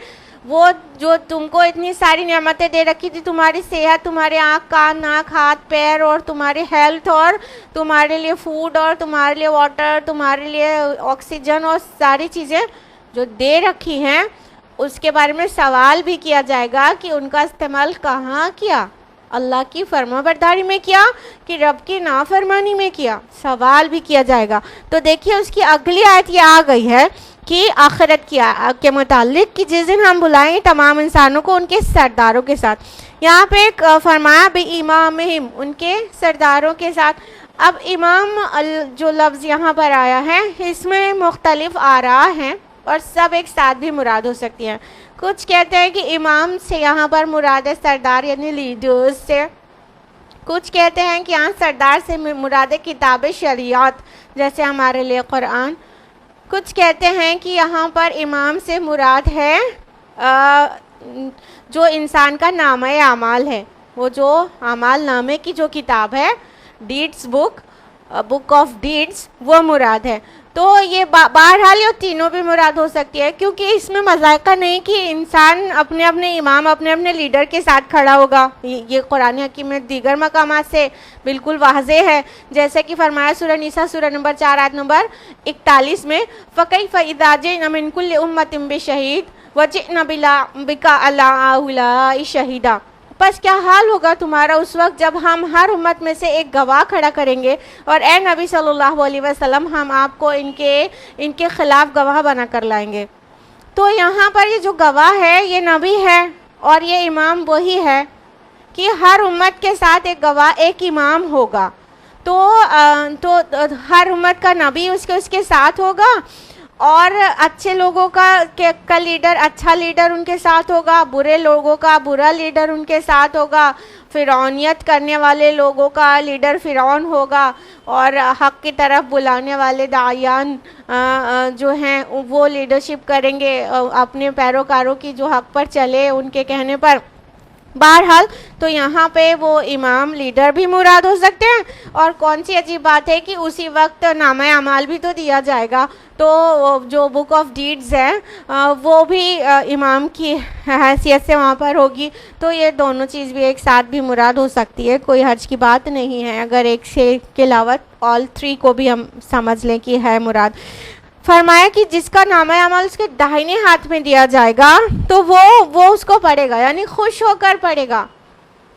وہ جو تم کو اتنی ساری نعمتیں دے رکھی تھی، تمہاری صحت، تمہارے آنکھ، کان، ناک، ہاتھ، پیر، اور تمہاری ہیلتھ، اور تمہارے لیے فوڈ، اور تمہارے لیے واٹر، تمہارے لیے آکسیجن، اور ساری چیزیں جو دے رکھی ہیں، اس کے بارے میں سوال بھی کیا جائے گا کہ ان کا استعمال کہاں کیا، اللہ کی فرما برداری میں کیا کہ رب کی نافرمانی میں کیا، سوال بھی کیا جائے گا۔ تو دیکھیے اس کی اگلی آیت یہ آ گئی ہے کہ آخرت کے متعلق کہ جس دن ہم بلائیں گے تمام انسانوں کو ان کے سرداروں کے ساتھ، یہاں پہ ایک فرمایا بِإِمَامِهِمْ، ان کے سرداروں کے ساتھ۔ اب امام جو لفظ یہاں پر آیا ہے اس میں مختلف آراء ہیں اور سب ایک ساتھ بھی مراد ہو سکتی ہیں۔ کچھ کہتے ہیں کہ امام سے یہاں پر مراد ہے سردار یعنی لیڈرز سے، کچھ کہتے ہیں کہ یہاں سردار سے مراد ہے کتاب شریعت جیسے ہمارے لیے قرآن، کچھ کہتے ہیں کہ یہاں پر امام سے مراد ہے جو انسان کا نامہ اعمال ہے، وہ جو اعمال نامے کی جو کتاب ہے، ڈیڈز بک آف ڈیڈز، وہ مراد ہے۔ تو یہ بہرحال یہ تینوں بھی مراد ہو سکتی ہے، کیونکہ اس میں مذائقہ نہیں کہ انسان اپنے اپنے امام، اپنے اپنے لیڈر کے ساتھ کھڑا ہوگا، یہ قرآن حکیم میں دیگر مقامات سے بالکل واضح ہے، جیسے کہ فرمایا سورہ نساء سورہ نمبر 4 آیت نمبر 41 میں فَكَيْفَ إِذَا جِئْنَا مِنْ كُلِّ أُمَّةٍ بِشَهِيدٍ وَجِئْنَا بِكَ عَلَىٰ هَٰؤُلَاءِ شَهِيدًا، پس کیا حال ہوگا تمہارا اس وقت جب ہم ہر امت میں سے ایک گواہ کھڑا کریں گے، اور اے نبی صلی اللہ علیہ وسلم ہم آپ کو ان کے خلاف گواہ بنا کر لائیں گے۔ تو یہاں پر یہ جو گواہ ہے یہ نبی ہے، اور یہ امام وہی ہے کہ ہر امت کے ساتھ ایک گواہ، ایک امام ہوگا۔ تو ہر امت کا نبی اس کے ساتھ ہوگا، اور اچھے لوگوں کا لیڈر، اچھا لیڈر ان کے ساتھ ہوگا، برے لوگوں کا برا لیڈر ان کے ساتھ ہوگا، فرعونیت کرنے والے لوگوں کا لیڈر فرعون ہوگا، اور حق کی طرف بلانے والے داعیان جو ہیں وہ لیڈرشپ کریں گے اپنے پیروکاروں کی جو حق پر چلے ان کے کہنے پر۔ بہرحال تو یہاں پہ وہ امام لیڈر بھی مراد ہو سکتے ہیں، اور کون سی عجیب بات ہے کہ اسی وقت نامہ اعمال بھی تو دیا جائے گا، تو جو بک آف ڈیڈز ہے وہ بھی امام کی حیثیت سے وہاں پر ہوگی، تو یہ دونوں چیز بھی ایک ساتھ بھی مراد ہو سکتی ہے، کوئی حرج کی بات نہیں ہے اگر ایک سے کے علاوہ آل تھری کو بھی ہم سمجھ لیں کہ ہے مراد۔ فرمایا کہ جس کا نامہ اعمال اس کے داہنے ہاتھ میں دیا جائے گا تو وہ اس کو پڑھے گا، یعنی خوش ہو کر پڑھے گا،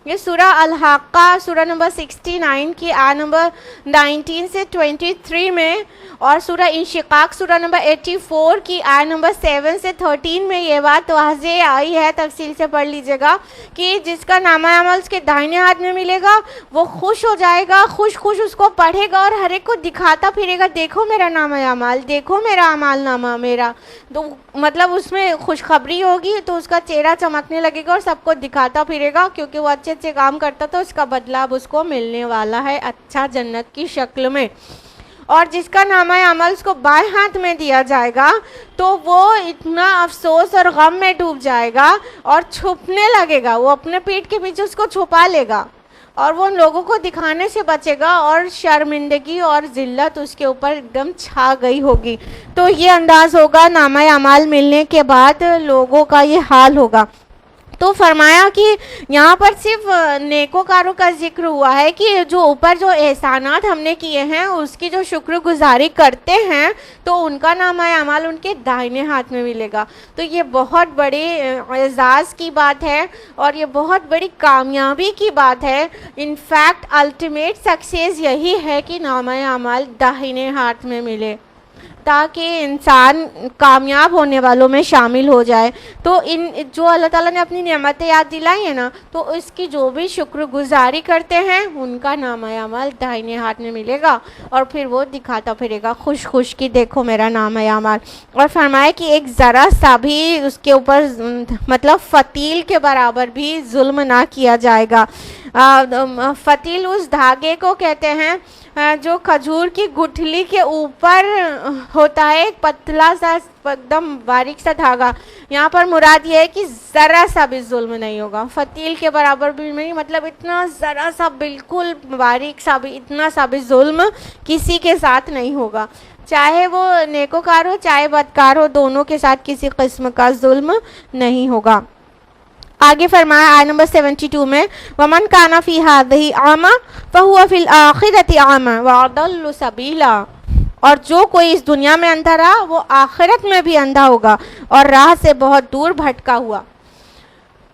یہ سورہ الحاقہ سورہ نمبر 69 کی آیت نمبر 19 سے 23 میں، اور سورہ انشقاق سورہ نمبر 84 کی آیت نمبر 7 سے 13 میں یہ بات واضح آئی ہے، تفصیل سے پڑھ لیجئے گا، کہ جس کا نامہ عمل اس کے دائنے ہاتھ میں ملے گا وہ خوش ہو جائے گا، خوش اس کو پڑھے گا اور ہر ایک کو دکھاتا پھرے گا، دیکھو میرا نامہ عمل، دیکھو میرا اعمال نامہ میرا، تو مطلب اس میں خوشخبری ہوگی تو اس کا چہرہ چمکنے لگے گا اور سب کو دکھاتا پھرے گا، کیونکہ وہ اچھے کام کرتا تو اس کا بدلہ اب اس کو ملنے والا ہے اچھا جنت کی شکل میں۔ اور جس کا نامہ عمل اس کو بائیں ہاتھ میں دیا جائے گا تو وہ اتنا افسوس اور غم میں ڈوب جائے گا اور چھپنے لگے گا، وہ اپنے پیٹھ کے پیچھے اس کو چھپا لے گا اور وہ لوگوں کو دکھانے سے بچے گا، اور شرمندگی اور ذلت اس کے اوپر ایک دم چھا گئی ہوگی۔ تو یہ انداز ہوگا نامہ اعمال ملنے کے بعد لوگوں کا، یہ حال ہوگا۔ تو فرمایا کہ یہاں پر صرف نیکوکاروں کا ذکر ہوا ہے کہ جو اوپر جو احسانات ہم نے کیے ہیں اس کی جو شکر گزاری کرتے ہیں تو ان کا نامہ اعمال ان کے دائنے ہاتھ میں ملے گا۔ تو یہ بہت بڑی اعزاز کی بات ہے اور یہ بہت بڑی کامیابی کی بات ہے۔ انفیکٹ الٹیمیٹ سکسیس یہی ہے کہ نامہ اعمال داہنے ہاتھ میں ملے، تاکہ انسان کامیاب ہونے والوں میں شامل ہو جائے۔ تو ان جو اللہ تعالیٰ نے اپنی نعمتیں یاد دلائی ہیں نا، تو اس کی جو بھی شکر گزاری کرتے ہیں ان کا نامہ اعمال دائنے ہاتھ میں ملے گا، اور پھر وہ دکھاتا پھرے گا خوش کی دیکھو میرا نامہ اعمال۔ اور فرمایا کہ ایک ذرا سا بھی اس کے اوپر مطلب فتیل کے برابر بھی ظلم نہ کیا جائے گا۔ فتیل اس دھاگے کو کہتے ہیں جو کھجور کی گٹھلی کے اوپر ہوتا ہے، ایک پتلا سا ایک دم باریک سا دھاگا۔ یہاں پر مراد یہ ہے کہ ذرا سا بھی ظلم نہیں ہوگا، فتیل کے برابر بھی نہیں، مطلب اتنا ذرا سا بالکل باریک سا بھی، اتنا سا بھی ظلم کسی کے ساتھ نہیں ہوگا، چاہے وہ نیکوکار ہو چاہے بدکار ہو، دونوں کے ساتھ کسی قسم کا ظلم نہیں ہوگا۔ آگے فرمایا آیت نمبر 72 میں وَمَنْ كَانَ فِي هَٰذِهِ أَعْمَىٰ فَهُوَ فِي الْآخِرَةِ أَعْمَىٰ وَأَضَلُّ سَبِيلًا، اور جو کوئی اس دنیا میں اندھا رہا وہ آخرت میں بھی اندھا ہوگا اور راہ سے بہت دور بھٹکا ہوا۔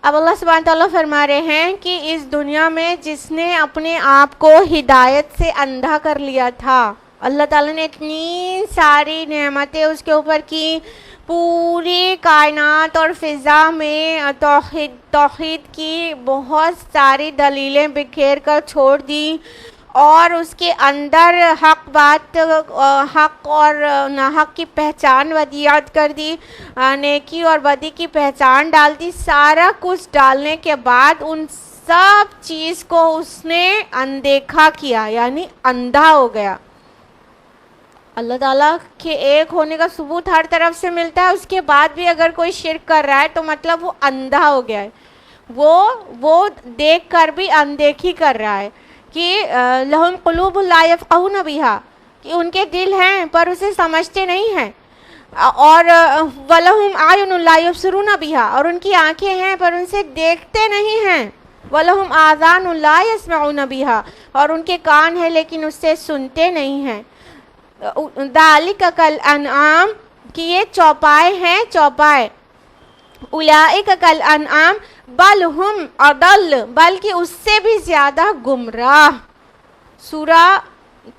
اب اللہ سبحانہ تعالیٰ فرما رہے ہیں کہ اس دنیا میں جس نے اپنے آپ کو ہدایت سے اندھا کر لیا تھا، اللہ تعالیٰ نے اتنی ساری نعمتیں اس کے اوپر کی، پوری کائنات اور فضا میں توحید کی بہت ساری دلیلیں بکھیر کر چھوڑ دی، اور اس کے اندر حق بات، حق اور ناحق کی پہچان ودیعت کر دی، نیکی اور بدی کی پہچان ڈال دی۔ سارا کچھ ڈالنے کے بعد ان سب چیز کو اس نے اندیکھا کیا، یعنی اندھا ہو گیا۔ اللہ تعالیٰ کے ایک ہونے کا ثبوت ہر طرف سے ملتا ہے، اس کے بعد بھی اگر کوئی شرک کر رہا ہے تو مطلب وہ اندھا ہو گیا ہے، وہ دیکھ کر بھی اندیکھی کر رہا ہے۔ کہ لہم قلوب لا یفقہون بہا، کہ ان کے دل ہیں پر اسے سمجھتے نہیں ہیں، اور وَلَهُمْ أَعْيُنٌ لَا يُبْصِرُونَ بِهَا، اور ان کی آنکھیں ہیں پر ان سے دیکھتے نہیں ہیں، وَلَهُمْ آذَانٌ لَا يَسْمَعُونَ بِهَا، اور ان کے کان ہیں لیکن اس سے سنتے نہیں ہیں۔ ذَلِكَ كَالْأَنْعَامِ، کہ یہ چوپائے ہیں، چوپائے، اولئک کالانعام بل ہم اضل، بلکہ اس سے بھی زیادہ گمراہ۔ سورہ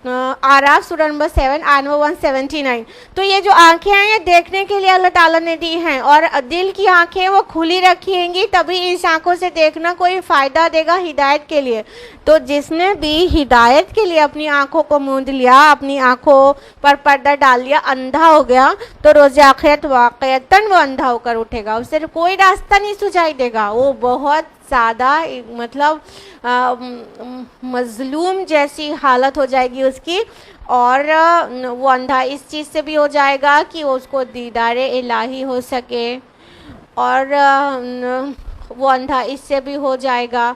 اعراف سورہ نمبر 7 آیت نمبر 179۔ تو یہ جو آنکھیں ہیں یہ دیکھنے کے لیے اللہ تعالیٰ نے دی ہیں، اور دل کی آنکھیں وہ کھلی رکھیں گی، تبھی اس آنکھوں سے دیکھنا کوئی فائدہ دے گا ہدایت کے لیے۔ تو جس نے بھی ہدایت کے لیے اپنی آنکھوں کو موند لیا، اپنی آنکھوں پر پردہ ڈال لیا، اندھا ہو گیا، تو روز آخرت واقعتاً وہ اندھا ہو کر اٹھے گا، اسے کوئی راستہ نہیں سجائی دے گا، وہ بہت زیادہ مطلب مظلوم جیسی حالت ہو جائے گی اس کی، اور وہ اندھا اس چیز سے بھی ہو جائے گا کہ اس کو دیدار الہی ہو سکے، اور وہ اندھا اس سے بھی ہو جائے گا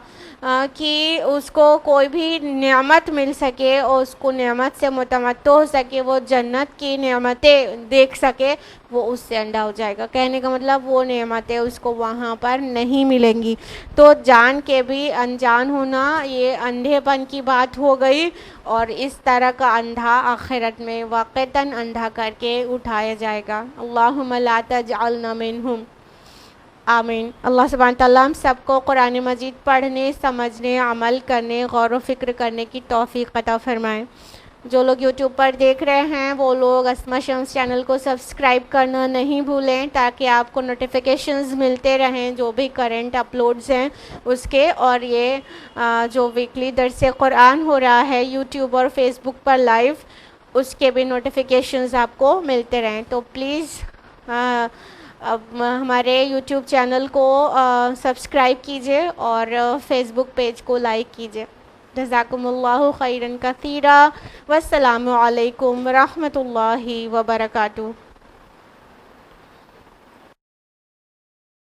کہ اس کو کوئی بھی نعمت مل سکے اور اس کو نعمت سے متمتع ہو سکے، وہ جنت کی نعمتیں دیکھ سکے، وہ اس سے اندھا ہو جائے گا۔ کہنے کا مطلب وہ نعمتیں اس کو وہاں پر نہیں ملیں گی۔ تو جان کے بھی انجان ہونا یہ اندھے پن کی بات ہو گئی، اور اس طرح کا اندھا آخرت میں واقعتاً اندھا کر کے اٹھایا جائے گا۔ اللہم لا تجعلنا منہم۔ آمین۔ اللہ سبحانہ تعالیٰ ہم سب کو قرآن مجید پڑھنے، سمجھنے، عمل کرنے، غور و فکر کرنے کی توفیق عطا فرمائیں۔ جو لوگ یوٹیوب پر دیکھ رہے ہیں وہ لوگ اسما شمس چینل کو سبسکرائب کرنا نہیں بھولیں تاکہ آپ کو نوٹیفیکیشنز ملتے رہیں جو بھی کرنٹ اپلوڈز ہیں اس کے، اور یہ جو ویکلی درس قرآن ہو رہا ہے یوٹیوب اور فیس بک پر لائیو، اس کے بھی نوٹیفیکیشنز آپ کو ملتے رہیں۔ تو پلیز ہمارے یوٹیوب چینل کو سبسکرائب کیجیے اور فیس بک پیج کو لائک کیجیے۔ جزاکم اللہ خیرا کثیرا، والسلام علیکم ورحمۃ اللہ وبرکاتہ۔